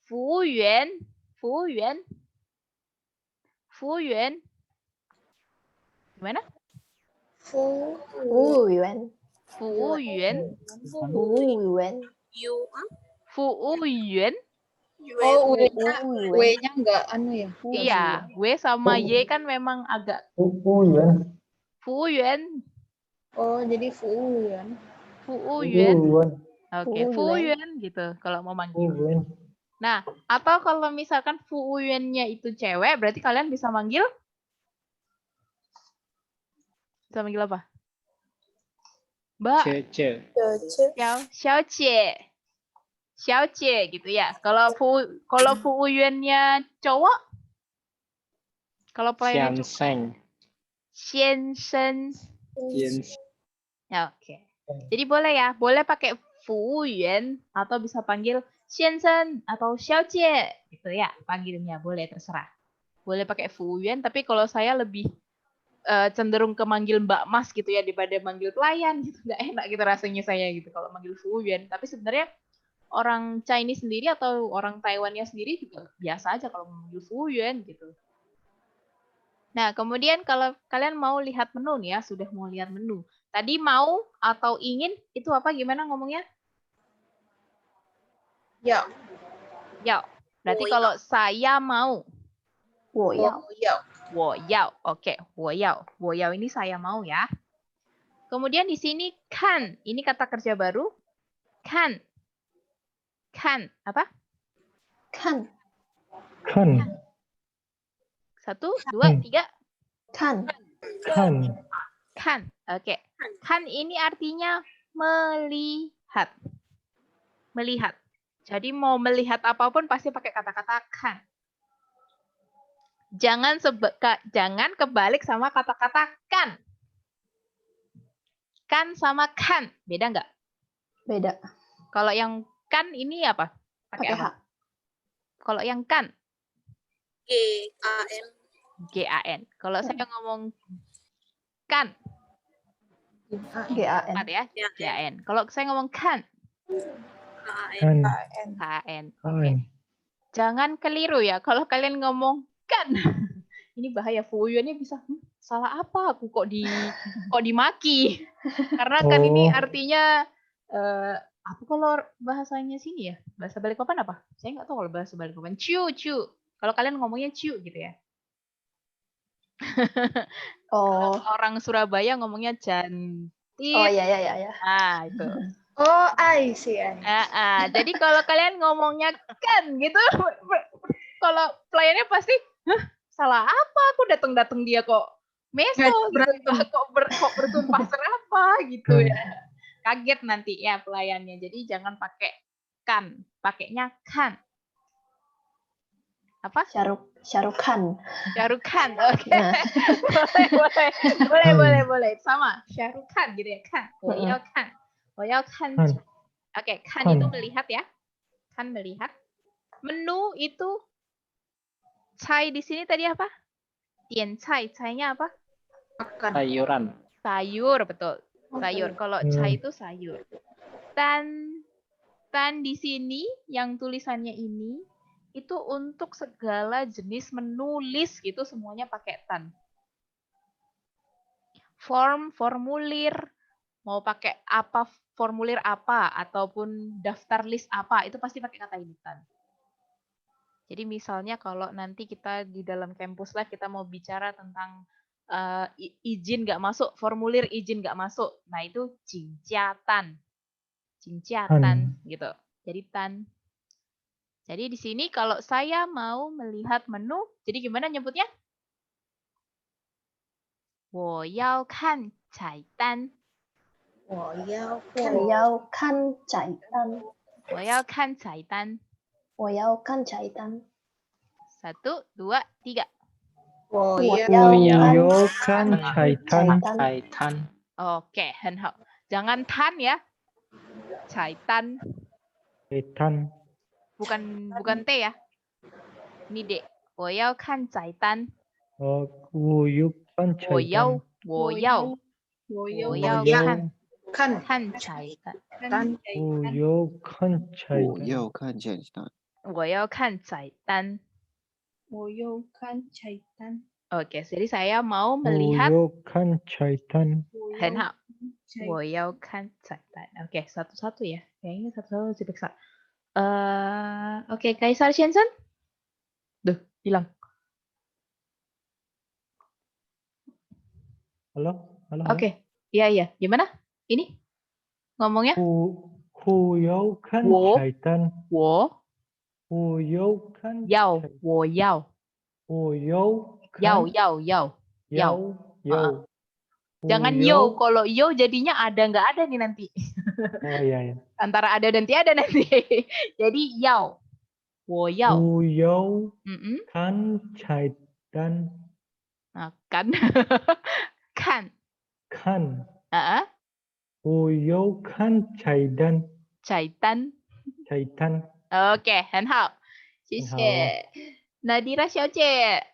Fuuyuan. Fuuyuan. Fuuyuan. Gimana? 服服务员， Fuuyuan. 服务员， U Fuuyuan. Oh, W-nya enggak anu ya. Iya, W sama Y kan memang agak Fuuyuan. Fuuyuan. Oh, jadi Fuuyuan. Fuuyuan. Fuuyuan. Oke, Fuuyuan. Fuuyuan gitu kalau mau manggil. Fuuyuan. Nah, atau kalau misalkan Fuuyuan-nya itu cewek, berarti kalian bisa manggil apa? Mbak, Ce. Xiaocie. Xiaocie gitu ya. Kalau Fuuyuan-nya cowok? Kalau pelayan Xianseng. Xiansheng. Ya, oke. Jadi boleh ya, boleh pakai Fuuyuan atau bisa panggil Xiansheng atau Xiaocie gitu ya, panggilnya boleh terserah. Boleh pakai Fuuyuan, tapi kalau saya lebih cenderung ke manggil Mbak Mas gitu ya daripada manggil pelayan gitu, nggak enak gitu rasanya saya gitu kalau manggil Fuuyuan. Tapi sebenarnya orang Chinese sendiri atau orang Taiwannya sendiri juga biasa aja kalau manggil Fuuyuan gitu. Nah, kemudian kalau kalian mau lihat menu nih ya, sudah mau lihat menu. Tadi mau atau ingin itu apa gimana ngomongnya? Ya. Yao. Berarti kalau saya mau. 我要， Wo yao. Oke, wo yao. Wo yao ini saya mau ya. Kemudian di sini kan. Ini kata kerja baru. Kan. Kan. Apa? 看 Kan. 1, 2, 3. 看 Kan. Kan. Oke. Kan ini artinya melihat. Melihat. Jadi mau melihat apapun pasti pakai kata-kata kan. Jangan kebalik sama kata-kata kan. Kan sama kan. Beda nggak? beda, Kalau yang kan ini apa? pakai H. apa? Kalau yang kan, GAN. GAN. Kalau saya ngomong kan, GAN. kan ya, GAN. Kalau saya ngomong kan, Kan. KN. Kan. Jangan keliru ya. Kalau kalian ngomong kan, ini bahaya. Fuuyuannya bisa salah apa? Aku kok dimaki? Karena kan ini artinya apa kalau bahasanya sini ya? Bahasa Balikpapan apa? Saya nggak tahu kalau bahasa Balikpapan. Ciu. Kalau kalian ngomongnya ciu gitu ya. Oh, Orang Surabaya ngomongnya cantik. oh ya. Nah, itu. Oh, I see. Jadi kalau kalian ngomongnya kan gitu, kalau pelayannya pasti, salah apa? Aku datang-datang dia kok meso gitu ya, kok bertumpah serapah gitu ya. Kaget nanti ya pelayannya. Jadi jangan pakai kan, pakainya kan. Apa? Shahrukh Khan. Shahrukh Khan. Oke. Nah. Boleh. Sama. Shahrukh Khan gitu ya, kan. Woyao kan. Woyao kan. Oke, kan itu melihat ya. Kan melihat. Menu itu cai di sini tadi apa? Tian cai. Cainya apa? Sayuran. Sayur, betul. Sayur. Kalau cai itu sayur. Tan di sini yang tulisannya ini itu untuk segala jenis menulis gitu semuanya pakai tan. Formulir, mau pakai apa, formulir apa ataupun daftar list apa, itu pasti pakai kata ini tan. Jadi misalnya kalau nanti kita di dalam campus live kita mau bicara tentang izin nggak masuk, formulir izin nggak masuk, nah itu cincatan gitu. Jadi tan. Jadi di sini kalau saya mau melihat menu, jadi gimana nyebutnya? 我要看菜单。我要看菜单。我要看菜单。我要看菜单。 1, 2, 3. 我要看菜单。 Kaitan. Oke, 很好. Jangan tan ya. 菜单. 菜单。 Bukan T ya. Ini D. 我要看菜单。我要看菜单。我要看菜单。我要看菜单。我要看菜单。我要看菜单。 Oke, jadi saya mau melihat. 我要看菜单。 很好。我要看菜单。Oke, satu-satu ya. Kayaknya satu-satu diperiksa. Oke, Kaisar Shensen. Duh, hilang. Halo. Oke. Iya. Gimana? Ini ngomongnya? 我要看菜单。我要看。要。Jangan yo. Kalau yo jadinya ada nggak ada nih nanti. Oh iya. Antara ada dan tiada nanti. Jadi yao. 我要看菜单。 Nah, kan. Kan. 我要看菜单。 菜单. 菜单。 OK， 很好，谢谢。Nadira 小姐。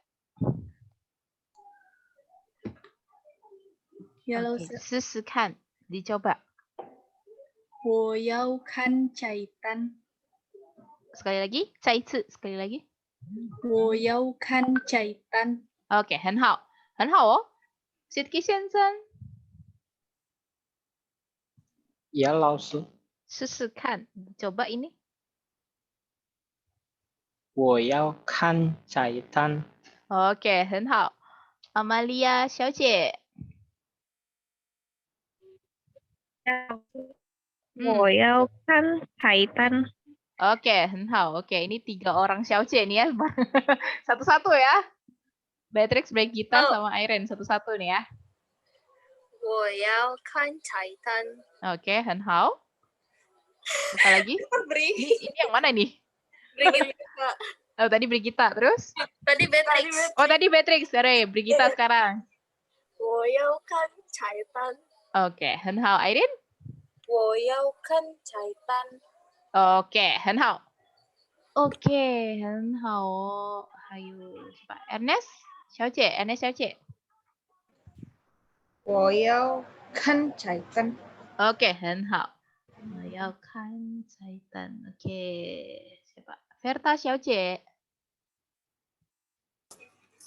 Ya, Laus. 试试看，dicoba. 我要看菜单。 Sekali lagi, 再一次 sekali lagi. 我要看菜单。 OK， 很好，很好哦。Sidki 先生。 Ya, Laus. 试试看，coba ini. 我要看菜单。 OK， 很好。Amalia 小姐。 我要看菜单。 Oke, 很好. Oke, ini 3 orang 小姐nih ya. Satu-satu ya. Beatrix, Brigitta, sama Irene. Satu-satu nih ya. 我要看菜单。 Oke, 很好. Apa lagi? Ini yang mana nih? Brigitta. Oh, tadi Brigitta. Terus? Tadi Beatrix. Oh, tadi Beatrix. Sorry, Brigitta sekarang. 我要看菜单。 Oke, 很好. Irene? 我要看菜单。 Oke, 很好. Oke, 很好哦。还有siapa? Ernest 小姐 Ernest 小姐。 我要看菜单。 Oke, 很好。我要看菜单。Oke, siapa? Verta 小姐。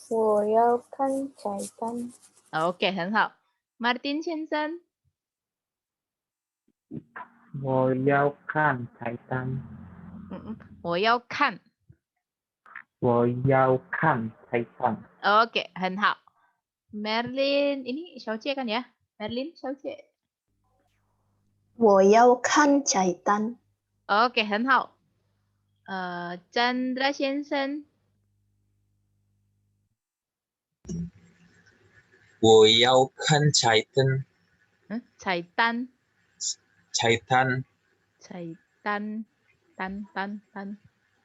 我要看菜单。 Oke, 很好。Martin 先生。 我要看菜单。我要看。我要看菜单。 Oke, 很好。Merlin, ini 小姐 kan ya? Merlin 小姐。我要看菜单。 Oke, 很好。 Chandra 先生。我要看彩灯，彩蛋，彩蛋，彩蛋，蛋。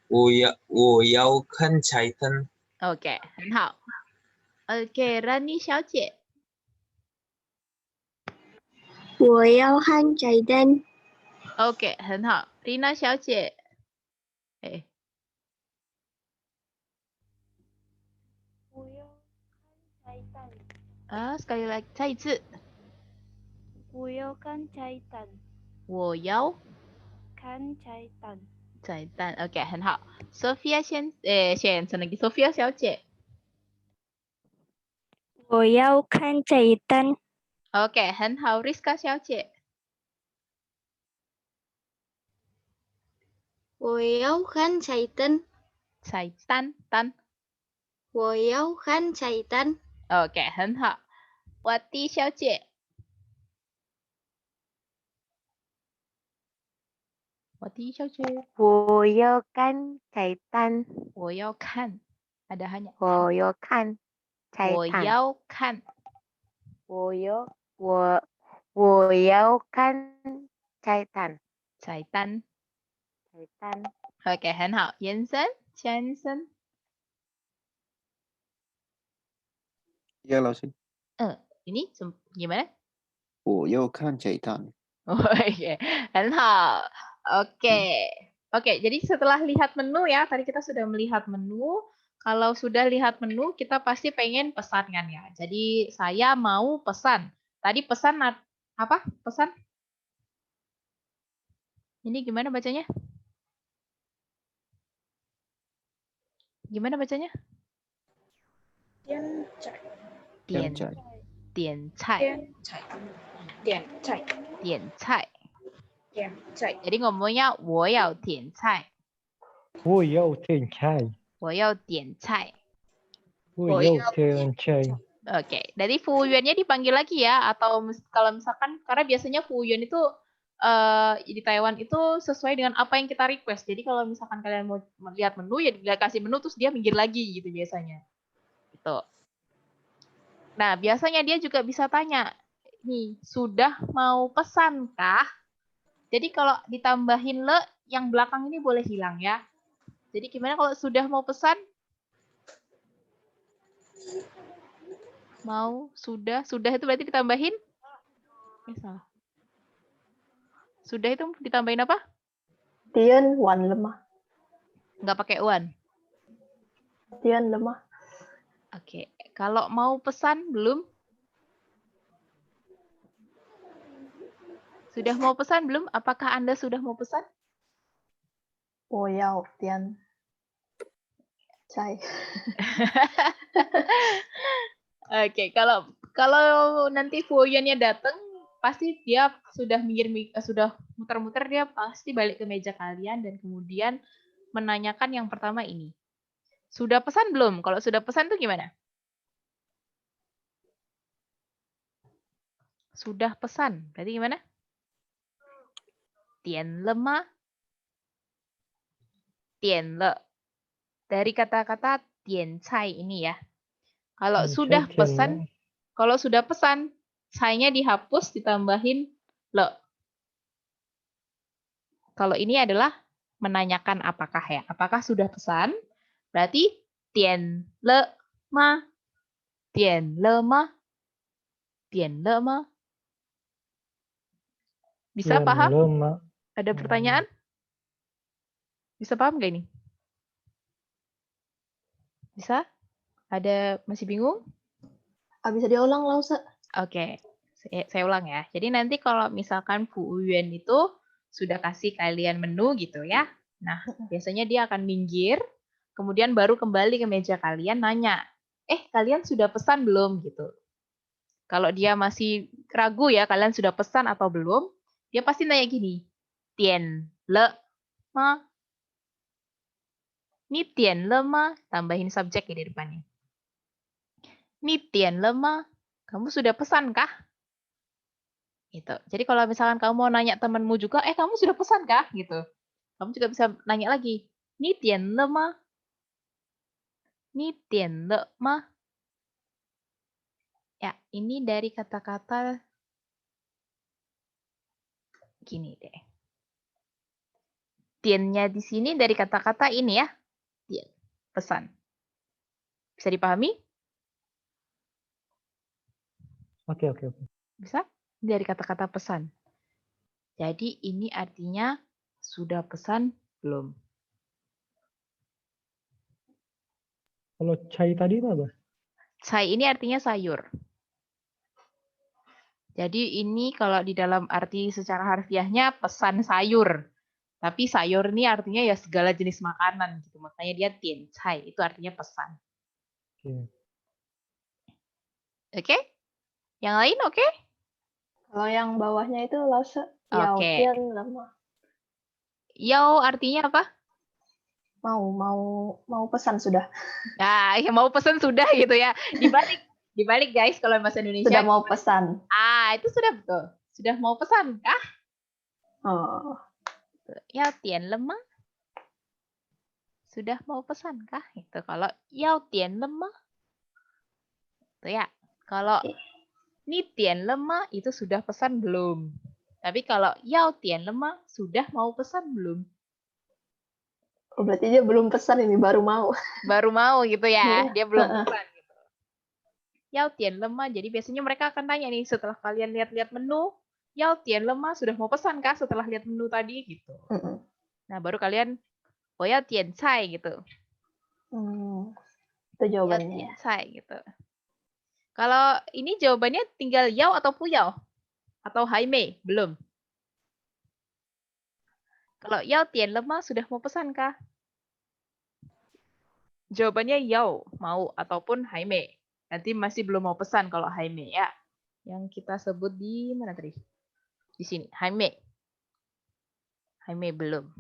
我要看彩灯。OK，很好。OK， Rani 小姐。我要看彩蛋。OK， 很好。Rina 小姐。我要看彩蛋。sekali lagi， 再一次。我要看彩蛋。我要看彩蛋。彩蛋 ，OK， 很好。Sophia 先生lagi Sophia 小姐。我要看彩蛋。OK， 很好。Rizka 小姐。我要看彩蛋。彩蛋蛋。我要看彩蛋。OK， 很好。Wati 小姐。Wati 小姐。我要看彩蛋。我要看。Ada hanya。我要看彩蛋。我要看。我要看彩蛋。彩蛋。彩蛋。OK， 很好。先生。Ya, langsung. Ini gimana? 我要看彩蛋。Oke, 很好。Oke, jadi setelah lihat menu ya, tadi kita sudah melihat menu. Kalau sudah lihat menu, kita pasti pengen pesan kan ya. Jadi saya mau pesan. Tadi pesan apa? Pesan? Ini gimana bacanya? Gimana bacanya? 点菜，点菜。Jadi ngomongnya 我要点菜。我要点菜。我要点菜。我要点菜。Oke, dari Fuyuannya dipanggil lagi ya, atau kalau misalkan karena biasanya Fuyuan itu di Taiwan itu sesuai dengan apa yang kita request. Jadi kalau misalkan kalian mau melihat menu ya dikasih menu terus dia minggir lagi gitu biasanya. Gitu. Nah, biasanya dia juga bisa tanya, nih, sudah mau pesan kah? Jadi kalau ditambahin le, yang belakang ini boleh hilang ya. Jadi gimana kalau sudah mau pesan? Mau, sudah itu berarti ditambahin? Salah. Sudah itu ditambahin apa? Tian wan lemah. Nggak pakai wan? Tian lemah. Oke, kalau mau pesan belum? Sudah mau pesan belum? Apakah Anda sudah mau pesan? 我要点菜。 Oke, kalau nanti Fuyuannya datang, pasti dia sudah sudah muter-muter, dia pasti balik ke meja kalian dan kemudian menanyakan yang pertama ini. Sudah pesan belum? Kalau sudah pesan tuh gimana? Sudah pesan, berarti gimana? Tian le ma? Tian le. Dari kata-kata tian cai ini ya. Kalau sudah pesan, cai-nya dihapus, ditambahin le. Kalau ini adalah menanyakan apakah ya. Apakah sudah pesan? Berarti tian le ma. Tian le ma. Tian le ma. Bisa paham? Ada pertanyaan? Bisa paham nggak ini? Bisa? Ada masih bingung? Bisa diulang lah, Ustaz. Oke, saya ulang ya. Jadi nanti kalau misalkan Fuyuan itu sudah kasih kalian menu gitu ya. Nah, biasanya dia akan minggir, kemudian baru kembali ke meja kalian nanya, kalian sudah pesan belum gitu. Kalau dia masih ragu ya, kalian sudah pesan atau belum, dia pasti nanya gini, tian le ma? Ni tian le ma? Tambahin subjek ya di depannya. Ni tian le ma? Kamu sudah pesan kah? Gitu. Jadi kalau misalkan kamu mau nanya temanmu juga, kamu sudah pesan kah? Gitu. Kamu juga bisa nanya lagi, ni tian le ma? Ni tian le ma? Ya, ini dari kata-kata gini deh. Tiannya di sini dari kata-kata ini ya. Tian, pesan. Bisa dipahami? Oke. Bisa? Dari kata-kata pesan. Jadi ini artinya sudah pesan belum? Kalau chai tadi itu apa? Cai ini artinya sayur. Jadi ini kalau di dalam arti secara harfiahnya pesan sayur. Tapi sayur ini artinya ya segala jenis makanan gitu. Makanya dia tian cai, itu artinya pesan. Oke. Oke? Yang lain oke? Kalau yang bawahnya itu lause yao Oke. tian lemah. Yao artinya apa? Mau pesan sudah. Nah, yang mau pesan sudah gitu ya. Dibalik guys kalau bahasa Indonesia. Sudah mau pesan. Itu sudah betul. Sudah mau pesan kah? Oh. Yao tian lemah. Sudah mau pesan kah? Itu kalau yao tian lemah. Itu ya. Kalau ni tian lemah itu sudah pesan belum. Tapi kalau yao tian lemah sudah mau pesan belum. Oh, berarti dia belum pesan ini, baru mau. Baru mau gitu ya. Iya. Dia belum pesan gitu. Yao tian lemah. Jadi biasanya mereka akan tanya nih setelah kalian lihat-lihat menu, yao tian lemah sudah mau pesan kah setelah lihat menu tadi gitu. Nah, baru kalian oh yao tian cai gitu. Itu jawabannya. Yao tian cai gitu. Kalau ini jawabannya tinggal yao atau puyao? Atau haimei? Belum. Kalau yao tian lemah sudah mau pesan kah? Jawabannya yao, mau ataupun haimei. Nanti masih belum mau pesan kalau haimei ya. Yang kita sebut di mana tadi? Di sini, haimei. Haimei belum.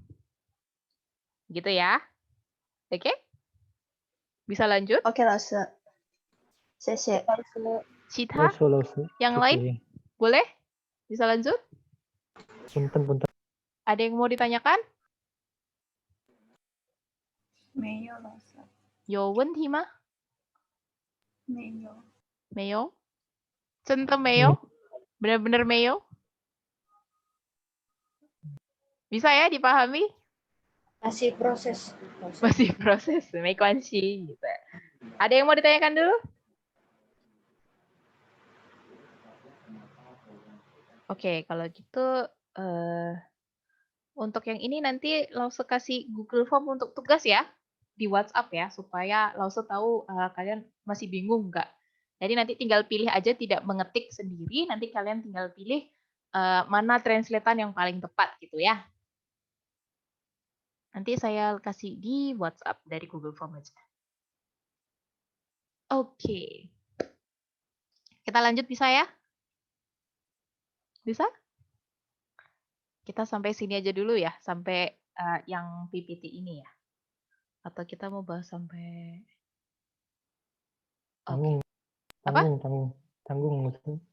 Gitu ya. Oke? Bisa lanjut? Oke, lause. Sese. Cita? Lause. Yang lain? Boleh? Bisa lanjut? Punten. Ada yang mau ditanyakan? 没有老师，有问题吗？没有。没有？真的没有？Benar-benar 没有？ Bisa ya dipahami? Masih proses. Masih proses, 没关系 gitu. Ada yang mau ditanyakan dulu? Oke, kalau gitu untuk yang ini nanti Lause kasih Google Form untuk tugas ya di WhatsApp ya supaya Lause tahu kalian masih bingung nggak. Jadi nanti tinggal pilih aja, tidak mengetik sendiri, nanti kalian tinggal pilih mana translatean yang paling tepat gitu ya. Nanti saya kasih di WhatsApp dari Google Form aja. Oke. Kita lanjut bisa ya? Bisa? Kita sampai sini aja dulu ya, sampai yang PPT ini ya. Atau kita mau bahas sampai... Tanggung.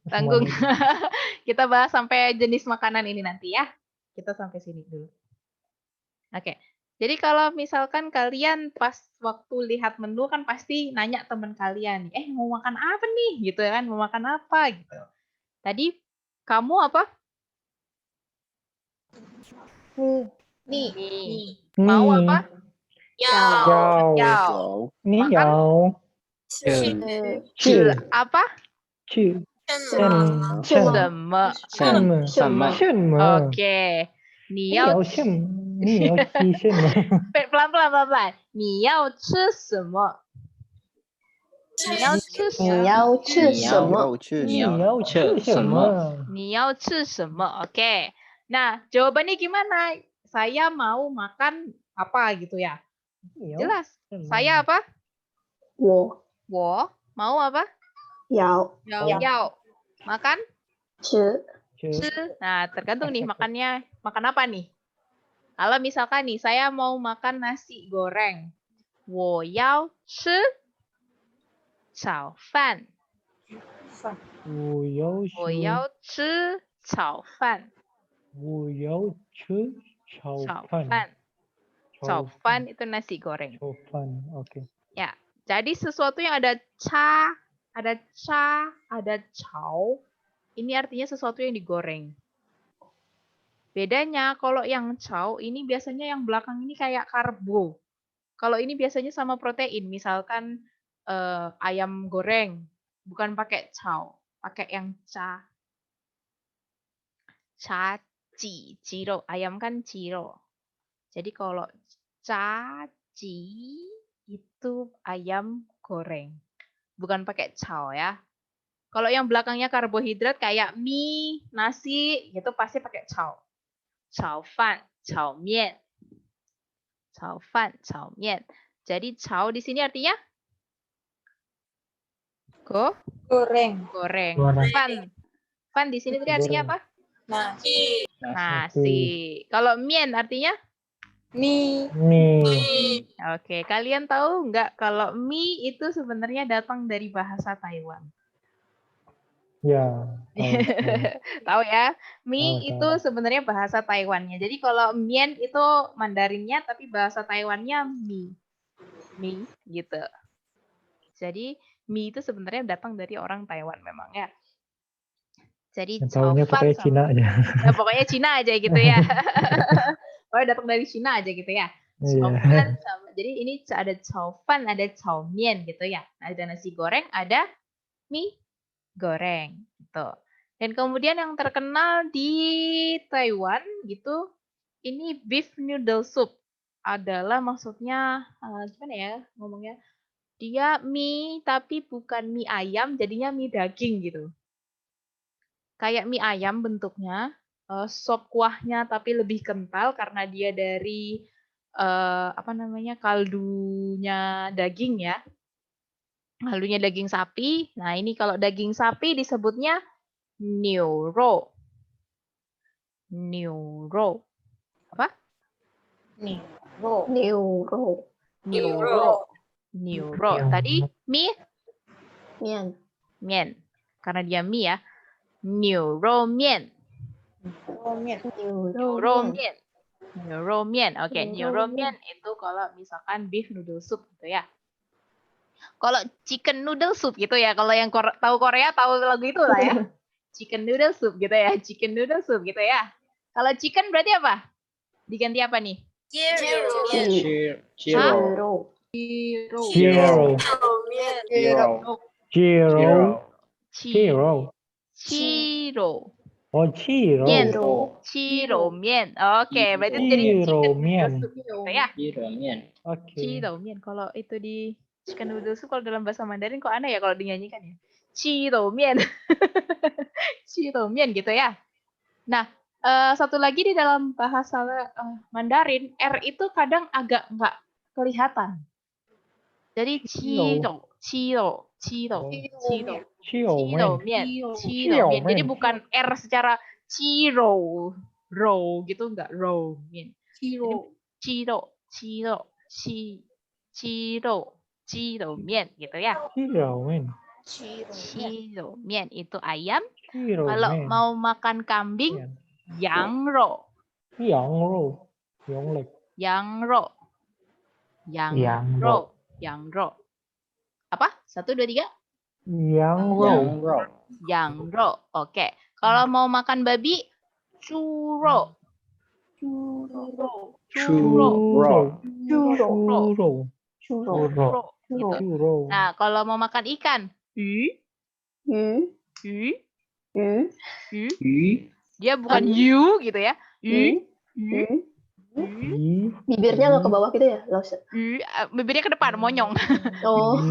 Tanggung. Kita bahas sampai jenis makanan ini nanti ya. Kita sampai sini dulu. Oke. Jadi kalau misalkan kalian pas waktu lihat menu kan pasti nanya teman kalian, mau makan apa nih? Gitu kan, mau makan apa gitu. Tadi kamu apa? Nih. Mau apa? Yao. Ni yao. Apa? Sama. Oke. Ni yao pelan-pelan. Ni yao chi semo. Oke. Nah, jawabannya gimana? Saya mau makan apa gitu ya? Jelas. Saya apa? Wo. Mau apa? Yao. Makan? Ci. Nah, tergantung nih makannya. Makan apa nih? Kalau misalkan nih, saya mau makan nasi goreng. 我要吃炒饭。我要吃炒饭。炒饭 itu nasi goreng. Oke. Ya, jadi sesuatu yang ada ca ada cha, ada chow. Ini artinya sesuatu yang digoreng. Bedanya kalau yang chow ini biasanya yang belakang ini kayak karbo. Kalau ini biasanya sama protein, misalkan ayam goreng, bukan pakai chow, pakai yang cha. Cha, ciro, ayam kan ciro. Jadi kalau caci itu ayam goreng. Bukan pakai chow ya. Kalau yang belakangnya karbohidrat kayak mie, nasi, gitu pasti pakai chow. Chow fan, chow mian. Chow fan, chow mian. Jadi chow di sini artinya Goreng. goreng. Goreng. Fan di sini tadi artinya apa? Nasi. Nasi. Kalau mian artinya? Mie. Mie. Oke, kalian tahu nggak kalau mie itu sebenarnya datang dari bahasa Taiwan? Ya. Tahu ya, mie Tahu, itu sebenarnya bahasa Taiwannya. Jadi kalau mian itu Mandarinnya, tapi bahasa Taiwannya mie. Mie gitu. Jadi mie itu sebenarnya datang dari orang Taiwan memang ya. Jadi Tahunya pokoknya Cina aja. Ya, pokoknya Cina aja gitu ya. Pokoknya datang dari Cina aja gitu ya. Chaufan sama. Jadi ini ada chaufan, ada chaumian gitu ya. Ada nasi goreng, ada mie goreng gitu. Dan kemudian yang terkenal di Taiwan gitu, ini beef noodle soup adalah maksudnya gimana ya ngomongnya? Dia mie tapi bukan mie ayam, jadinya mie daging gitu. Kayak mie ayam bentuknya, sop kuahnya tapi lebih kental karena dia dari kaldunya daging ya. Kaldunya daging sapi. Nah, ini kalau daging sapi disebutnya niu ro. Niu ro. Apa? Neuro. Niu ro. Tadi mie? Mian. Karena dia mie ya. Niu ro mian. Neuromian. Oke, neuromian itu kalau misalkan beef noodle soup gitu ya. Kalau chicken noodle soup gitu ya. Kalau yang tahu Korea tahu lagu itu lah ya. Chicken noodle soup gitu ya. Chicken noodle soup gitu ya. Kalau chicken berarti apa? Diganti apa nih? Chiro. Oh, Chiro. Chiro mian. Oke, berarti jadi Chiro chicken mian. noodle soup gitu ya. Oke. Chiro mian. Kalau itu di chicken noodle soup kalau dalam bahasa Mandarin kok aneh ya kalau dinyanyikan ya. Chiro mian. Chiro mian gitu ya. Nah, satu lagi di dalam bahasa Mandarin, R itu kadang agak nggak kelihatan. Jadi Chiro mian. Jadi bukan R secara Chiro gitu enggak ro mian. Chiro mian gitu ya. Chiro mian itu ayam. Kalau mau makan kambing, yang ro. Apa? 1, 2, 3? Yang ro. Oke. Kalau mau makan babi, churo. Gitu. Nah, kalau mau makan ikan, dia bukan yu gitu ya. Bibirnya nggak ke bawah gitu ya, Lause? Bibirnya ke depan, monyong. Oh.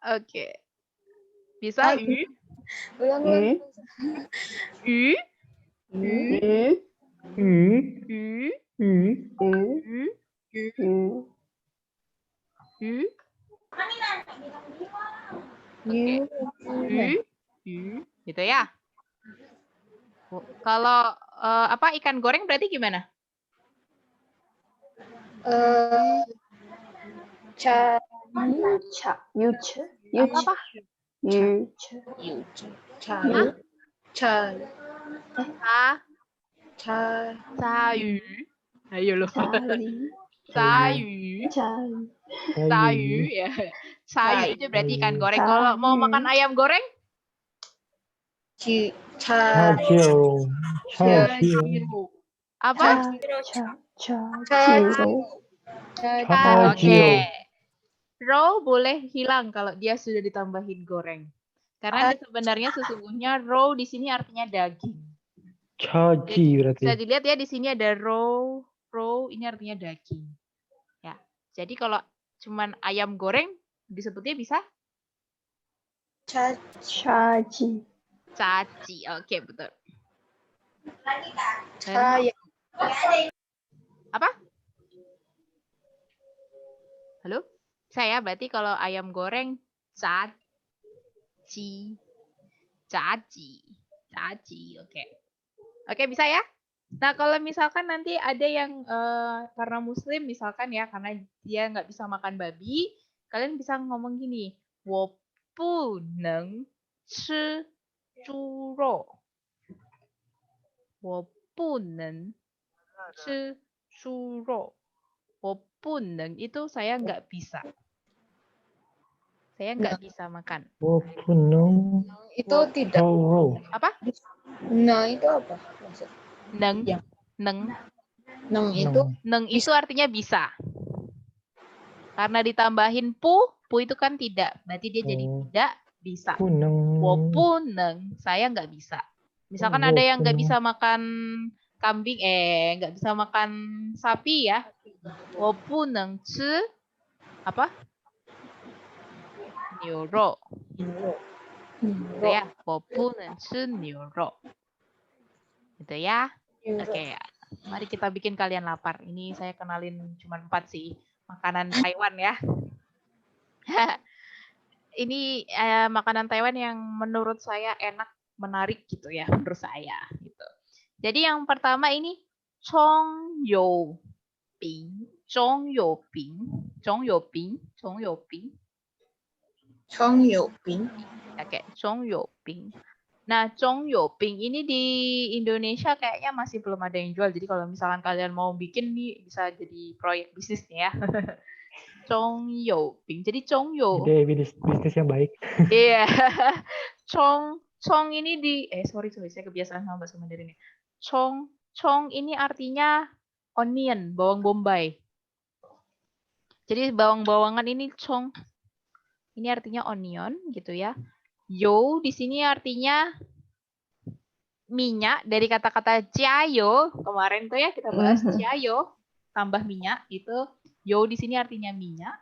Oke. Bisa yu? Gitu ya. Kalau ikan goreng berarti gimana? Ayo loh. Sayu. Sayu ya. Sayu itu berarti ikan goreng. Kalau mau makan ayam goreng? 차지오. 차지오. Apa? Ciro. Oke. Raw boleh hilang kalau dia sudah ditambahin goreng. Karena sebenarnya sesungguhnya raw di sini artinya daging. 차지 Bisa berarti. dilihat ya di sini ada raw ini artinya daging. Ya. Jadi kalau cuman ayam goreng disebutnya bisa Caci. caci. Oke, betul. Apa? Halo? Saya berarti kalau ayam goreng caci. Oke. Oke, bisa ya? Nah, kalau misalkan nanti ada yang karena muslim misalkan ya, karena dia nggak bisa makan babi, kalian bisa ngomong gini, 我不能吃猪肉。我不能吃猪肉。我不能itu saya nggak bisa. Saya nggak bisa makan. 오픈농. Itu tidak. 저로. Apa? Nah, itu apa? Maksud? Neng. Ya. Neng. itu Neng itu artinya bisa. Karena ditambahin pu itu kan tidak. Berarti dia jadi tidak bisa. 푸능. Neng, saya nggak bisa. Misalkan ada yang nggak bisa makan kambing, nggak bisa makan sapi ya. 我不能吃 apa? 牛肉. Gitu ya. 我不能吃牛肉. Gitu ya. Oke, mari kita bikin kalian lapar. Ini saya kenalin cuma 4 sih. Makanan Taiwan ya. Ini makanan Taiwan yang menurut saya enak, menarik gitu ya, menurut saya gitu. Jadi yang pertama ini Chong Yo Ping. Oke, Chong Yo Ping. Nah, Chong Yo Ping ini di Indonesia kayaknya masih belum ada yang jual. Jadi kalau misalkan kalian mau bikin nih bisa jadi proyek bisnis nih ya. Chong Yo Ping. Jadi Chong Yo. Ide bisnis yang baik. Iya. Chong ini di sorry saya kebiasaan sama bahasa Mandarin. Chong ini artinya onion, bawang bombay. Jadi bawang-bawangan ini chong. Ini artinya onion gitu ya. Yo di sini artinya minyak, dari kata-kata jiayo. Kemarin tuh ya kita bahas jiayo tambah minyak itu yo di sini artinya minyak.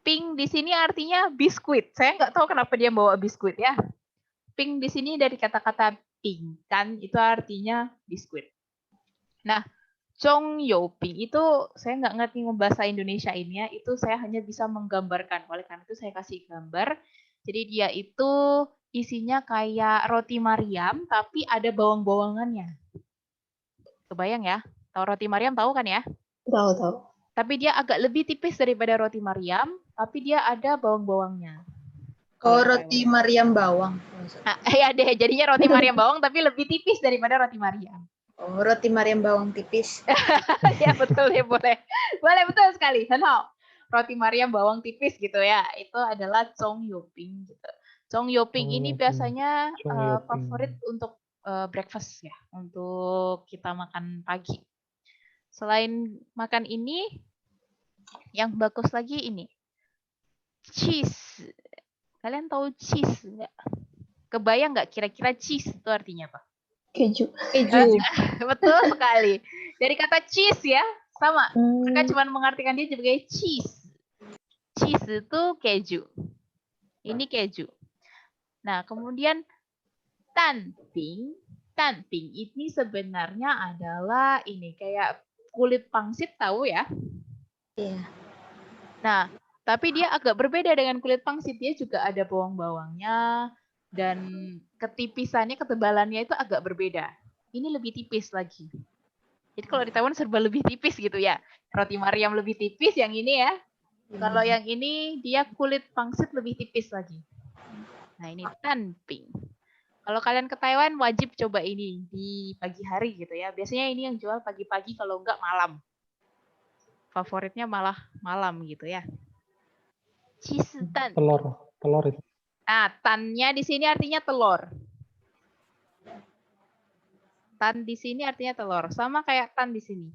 Ping di sini artinya biskuit. Saya nggak tahu kenapa dia bawa biskuit ya. Ping di sini dari kata-kata ping kan itu artinya biskuit. Nah, Chong Yo Ping itu saya nggak ngerti bahasa Indonesia ini ya. Itu saya hanya bisa menggambarkan. Oleh karena itu saya kasih gambar. Jadi dia itu isinya kayak roti Mariam tapi ada bawang-bawangannya. Kebayang ya? Tahu roti Mariam tahu kan ya? Tahu. Tapi dia agak lebih tipis daripada roti Mariam, tapi dia ada bawang-bawangnya. Oh, roti Mariam bawang. Nah, ya deh, jadinya roti Mariam bawang tapi lebih tipis daripada roti Mariam. Oh, roti Mariam bawang tipis. Ya betul ya, boleh betul sekali. Nah, roti Mariam bawang tipis gitu ya, itu adalah Chong Yo Ping gitu. Chong Yo Ping ini biasanya favorit untuk breakfast ya, untuk kita makan pagi. Selain makan ini, yang bagus lagi ini cheese. Kalian tahu cheese nggak? Kebayang nggak kira-kira cheese itu artinya apa? Keju. Betul sekali. Dari kata cheese ya, sama. Mereka cuma mengartikan dia sebagai cheese. Cheese itu keju. Ini keju. Nah, kemudian tanping. Tanping ini sebenarnya adalah ini kayak kulit pangsit, tahu ya? Iya. Nah, tapi dia agak berbeda dengan kulit pangsit. Dia juga ada bawang-bawangnya dan ketipisannya, ketebalannya itu agak berbeda. Ini lebih tipis lagi. Jadi kalau di Taiwan serba lebih tipis gitu ya. Roti Mariam lebih tipis yang ini ya. Kalau yang ini dia kulit pangsit lebih tipis lagi. Nah, ini tanping. Kalau kalian ke Taiwan wajib coba ini di pagi hari gitu ya. Biasanya ini yang jual pagi-pagi kalau enggak malam. Favoritnya malah malam gitu ya. Cisitan. Telur itu. Nah, tannya di sini artinya telur. Tan di sini artinya telur, sama kayak tan di sini.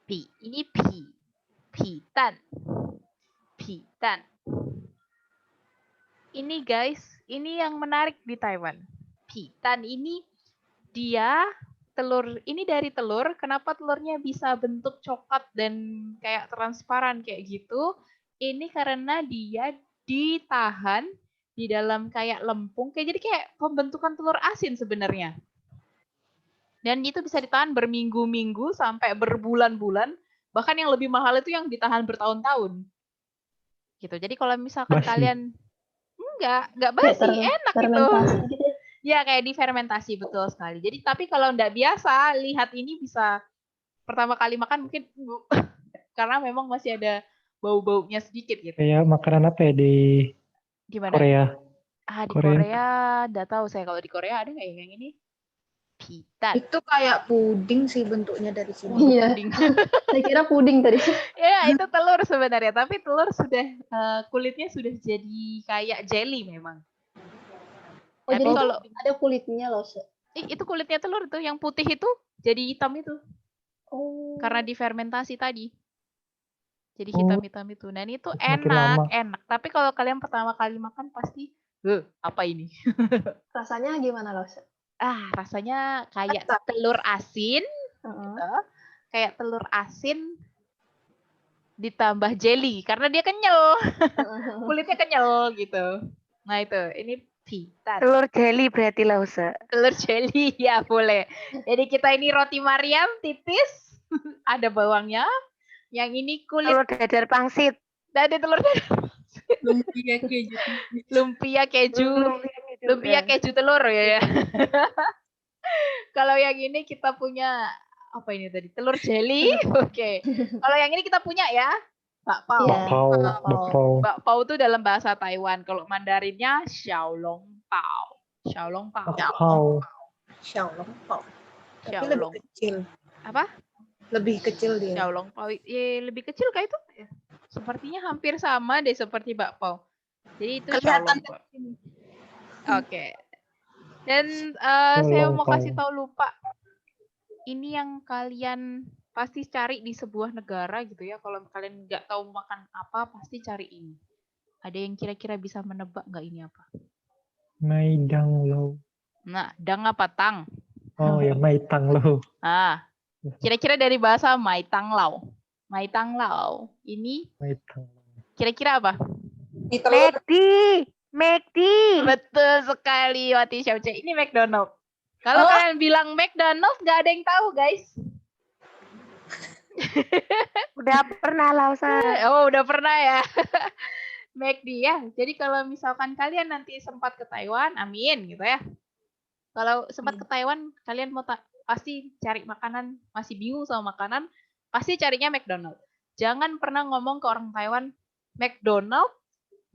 Pi, ini pi. Pi tan. Pi tan. Ini guys, ini yang menarik di Taiwan. Pi tan ini dia telur, ini dari telur, kenapa telurnya bisa bentuk coklat dan kayak transparan kayak gitu? Ini karena dia ditahan di dalam kayak lempung, jadi kayak pembentukan telur asin sebenarnya. Dan itu bisa ditahan berminggu-minggu sampai berbulan-bulan, bahkan yang lebih mahal itu yang ditahan bertahun-tahun. Gitu. Jadi kalau misalkan kalian enggak basi, enak gitu. Gitu. Ya kayak difermentasi, betul sekali. Jadi tapi kalau enggak biasa, lihat ini bisa pertama kali makan mungkin karena memang masih ada bau-baunya sedikit gitu. Kayak makanan apa ya di Korea? Di Korea enggak tahu saya, kalau di Korea ada nggak yang ini? Pita. Itu kayak puding sih bentuknya dari sini. Iya. Saya kira puding tadi. Ya, itu telur sebenarnya, tapi telur sudah kulitnya sudah jadi kayak jelly memang. Oh, tapi jadi kalau ada kulitnya loh. Itu kulitnya telur itu, yang putih itu jadi hitam itu. Oh. Karena difermentasi tadi. Jadi hitam-hitam itu. Nah, ini tuh enak. Tapi kalau kalian pertama kali makan pasti, apa ini? Rasanya gimana loh? Rasanya kayak telur asin. Gitu. Kayak telur asin ditambah jelly karena dia kenyal. Kulitnya kenyal gitu. Nah, itu. Ini pita. Telur jelly berarti lah, Ustaz. Telur jelly, ya boleh. Jadi kita ini roti Mariam tipis. Ada bawangnya. Yang ini kulit. Telur dadar pangsit. Ada telur dadar. Lumpia keju. Lumpia keju telur ya. Kalau yang ini kita punya apa ini tadi? Telur jelly. Oke. Kalau yang ini kita punya ya. Bakpao. Bakpao itu dalam bahasa Taiwan. Kalau Mandarinnya xiaolong pao. Xiaolong pao. Xiaolong pao. Tapi lebih kecil. Apa? Lebih kecil dia. Xiaolong pao. Lebih kecil kayak itu. Sepertinya hampir sama deh seperti bakpao. Jadi itu xiaolong pao. Oke. Dan saya mau kasih tahu lupa. Ini yang kalian pasti cari di sebuah negara gitu ya. Kalau kalian nggak tahu makan apa, pasti cari ini. Ada yang kira-kira bisa menebak nggak ini apa? Maidang lo. Nah, dang apa tang? Oh ya, maitang lo. Kira-kira dari bahasa maitang lao. Maitang lao. Ini kira-kira apa? McD. Betul sekali, Wati Syauce. Ini McDonald. Kalau kalian bilang McDonald, nggak ada yang tahu, guys. Udah pernah lah, Ustaz. Udah pernah ya. McD ya. Jadi kalau misalkan kalian nanti sempat ke Taiwan, amin gitu ya. Kalau sempat ke Taiwan, kalian mau pasti cari makanan, masih bingung sama makanan, pasti carinya McDonald. Jangan pernah ngomong ke orang Taiwan, McDonald,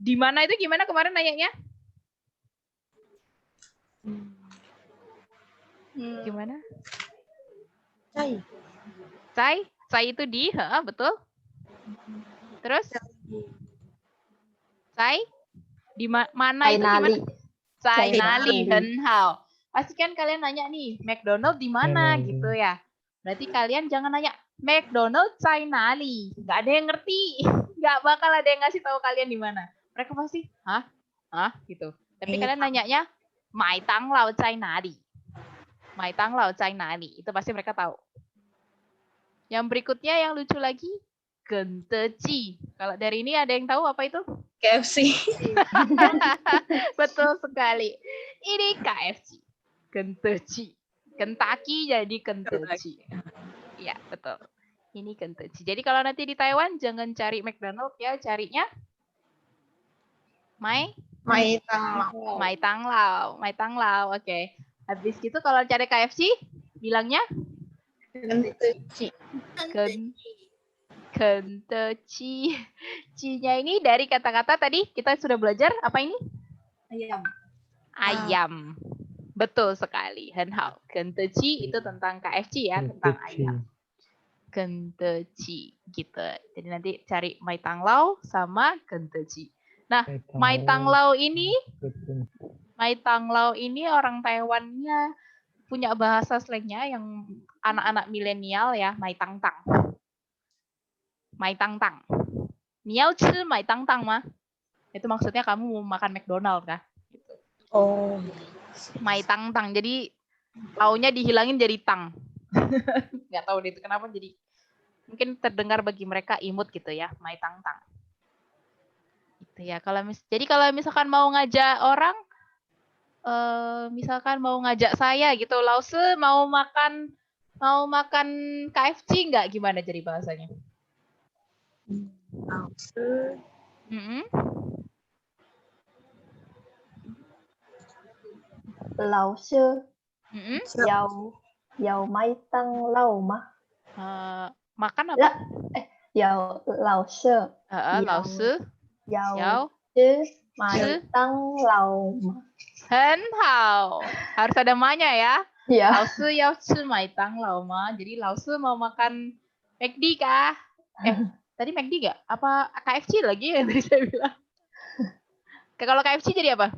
di mana itu gimana kemarin nanyanya? Gimana? Cai itu di, betul. Terus? Cai? Di mana itu gimana? Cai nali henhao. Pasti kan kalian nanya nih, McDonald di mana gitu ya. Berarti kalian jangan nanya McDonald Cai nali. Nggak ada yang ngerti. Nggak bakal ada yang ngasih tahu kalian di mana. Mereka pasti, gitu. Tapi kalian nanyanya, Mai Tang Lao Cai nali. Mai Tang Lao Cai nali. Itu pasti mereka tahu. Yang berikutnya yang lucu lagi, Genteci. Kalau dari ini ada yang tahu apa itu? KFC. Betul sekali. Ini KFC. Genteci. Kentucky jadi Genteci. Iya, betul. Ini Genteci. Jadi kalau nanti di Taiwan jangan cari McDonald ya, carinya Mai Tang Lao. Oke. Habis gitu kalau cari KFC bilangnya Genteci. C-nya ini dari kata-kata tadi kita sudah belajar apa ini? Ayam. Betul sekali. Henhao. Genteci itu tentang KFC ya, tentang ayam. Genteji gitu. Jadi nanti cari Mai Tang Lao sama Genteji. Nah, Mai Tang Lao ini orang Taiwannya punya bahasa slangnya yang anak-anak milenial ya, Mai Tang Tang. Mai Tang Tang. Niao chi Mai Tang Tang mah. Itu maksudnya kamu mau makan McDonald kah? Gitu. Oh. Mai Tang Tang. Jadi taunya dihilangin jadi tang. Nggak tahu deh itu kenapa jadi mungkin terdengar bagi mereka imut gitu ya, Mai Tang Tang. Gitu ya. Jadi kalau misalkan mau ngajak orang misalkan mau ngajak saya gitu, Lause mau makan KFC nggak, gimana jadi bahasanya? Lause. Lao sư, Yao mai tăng lao mà. Makan apa? Yao lao sư. Lao sư. Yao sư mai tăng lao mà. Hen hao. Harus ada ma-nya ya. Iya. Lao sư yao chi mai tang lao ma. Jadi Lao sư mau makan McD kah? Tadi McD nggak? Apa KFC lagi yang tadi saya bilang? Kalau KFC jadi apa?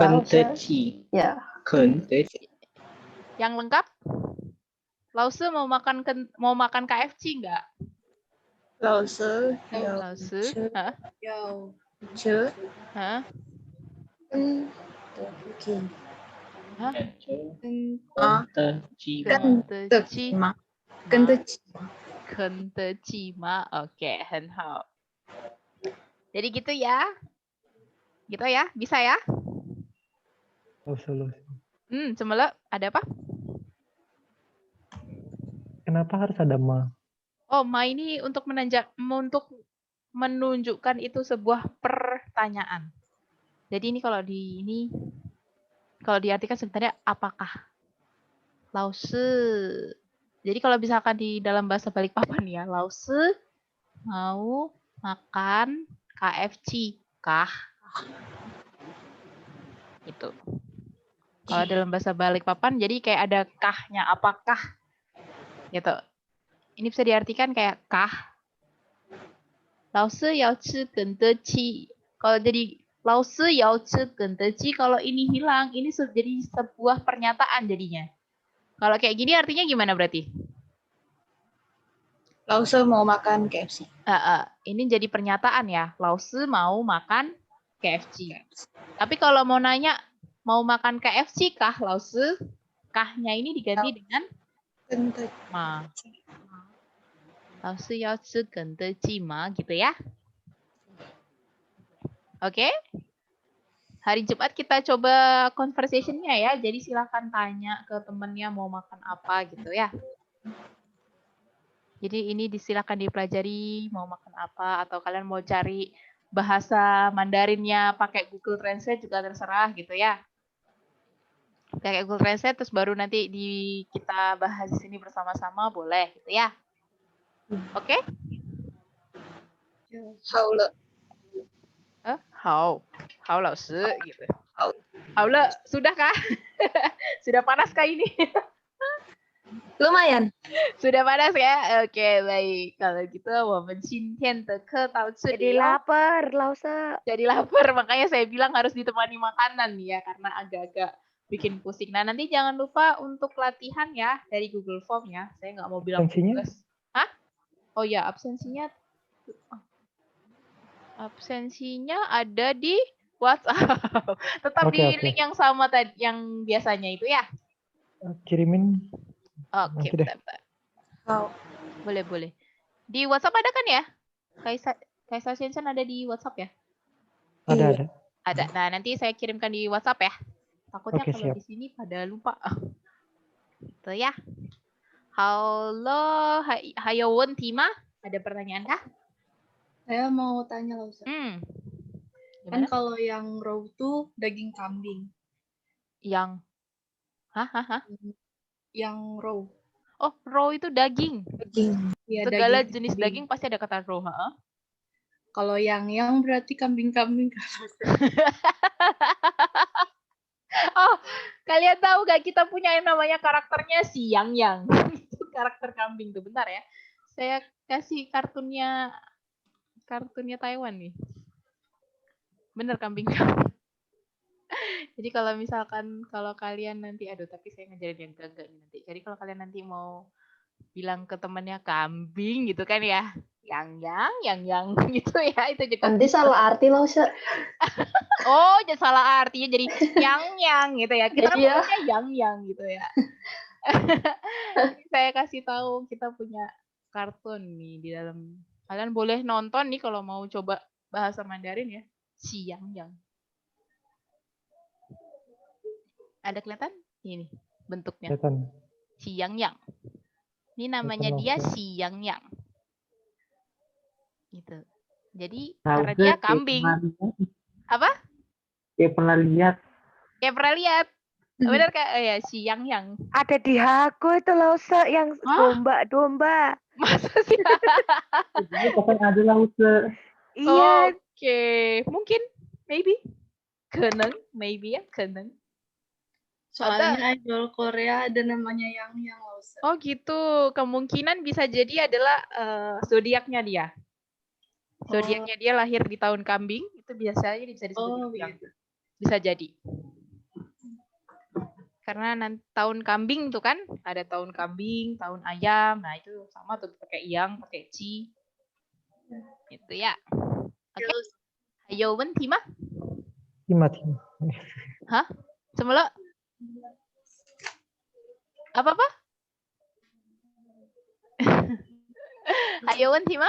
Kentechi. Ya. Kentechi. Yang lengkap? Lause mau makan KFC nggak? Lause. Lause. Hah? Yao. Chớ. Hah? Kentechi. Hah? Kentechi. Kentechi. Kentechi. Kentechi ma. Oke, hen hao. Jadi gitu ya. Gitu ya, bisa ya? Cemela, ada apa? Kenapa harus ada ma? Oh, ma ini untuk menunjukkan itu sebuah pertanyaan. Jadi ini kalau diartikan sebenarnya apakah? Lause. Jadi kalau misalkan di dalam bahasa Balikpapan ya, Lause mau makan KFC kah? Gitu. Kalau dalam bahasa Balikpapan jadi kayak ada kahnya, apakah? Gitu. Ini bisa diartikan kayak kah? Lause yao chi gentechi. Kalau jadi lause yao chi gentechi, kalau ini hilang, ini jadi sebuah pernyataan jadinya. Kalau kayak gini artinya gimana berarti? Lause mau makan KFC. Ini jadi pernyataan ya. Lause mau makan KFC. Tapi kalau mau nanya mau makan KFC kah, Lause? Kahnya ini diganti dengan ma. Lause yao chi gentechi ma gitu ya. Oke? Hari Jumat kita coba conversation-nya ya. Jadi silakan tanya ke temennya mau makan apa gitu ya. Jadi ini silakan dipelajari mau makan apa, atau kalian mau cari bahasa Mandarinnya pakai Google Translate juga terserah gitu ya. Pakai Google Translate terus baru nanti kita bahas di sini bersama-sama boleh gitu ya. Oke? Haule. Hao lao shi gitu. Haule, sudah kah? Sudah panas kah ini? Lumayan. Sudah panas ya? Oke, baik. Kalau gitu, jadi lapar, Lause. Jadi lapar, makanya saya bilang harus ditemani makanan ya, karena agak-agak bikin pusing. Nah, nanti jangan lupa untuk latihan ya dari Google Form ya. Saya nggak mau bilang tugas. Hah? Oh ya, absensinya ada di WhatsApp. Tetap di link yang sama tadi, yang biasanya itu ya. Kirimin. Oke, bentar. Boleh. Di WhatsApp ada kan ya? Kaisar Shensen ada di WhatsApp ya? Ada. Nah, nanti saya kirimkan di WhatsApp ya. Takutnya kalau di sini pada lupa. Gitu ya. Halo, hayo won Tima, ada pertanyaan kah? Saya mau tanya loh, Ustaz. Kan kalau yang raw tuh daging kambing. Yang Yang raw. Oh, raw itu daging. Ya, segala daging jenis kambing. daging pasti ada kata raw. Kalau yang berarti kambing-kambing. Oh, kalian tahu gak kita punya yang namanya karakternya si Yang. karakter kambing tuh. Bentar ya. Saya kasih kartunnya Taiwan nih. Bener kambing. Jadi kalau misalkan kalau kalian nanti tapi saya ngajarin yang enggak nih nanti. Jadi kalau kalian nanti mau bilang ke temannya kambing gitu kan ya. Yang gitu ya, itu juga. Nanti salah arti loh, Ustaz. Oh, jadi salah artinya jadi yang gitu ya. Kita ngomongnya yang gitu ya. Saya kasih tahu kita punya kartun nih di dalam. Kalian boleh nonton nih kalau mau coba bahasa Mandarin ya. Si yang. Ada kelihatan? Ini bentuknya. Kelihatan. Si yang. Ini namanya dia si yang. Gitu. Jadi karena dia kambing. Apa? Kayak pernah lihat. Benar Kak? Oh, ya, si yang. Ada di Hago itu loh, yang domba. Masa sih? Ini kapan ada lah, Iya. Oke, mungkin maybe. Maybe ya, keneng. Soalnya idol Korea ada namanya yang loh. Oh gitu, kemungkinan bisa jadi adalah zodiaknya dia. Zodiaknya dia lahir di tahun kambing, itu biasanya bisa disebut yang. Bisa jadi. Karena tahun kambing tuh kan, ada tahun kambing, tahun ayam, nah itu sama tuh pakai yang, pakai ci. Itu ya. Oke. Ayo, wen Tima? Tima. Hah? Semula? Apa? Ayo, wen Tima?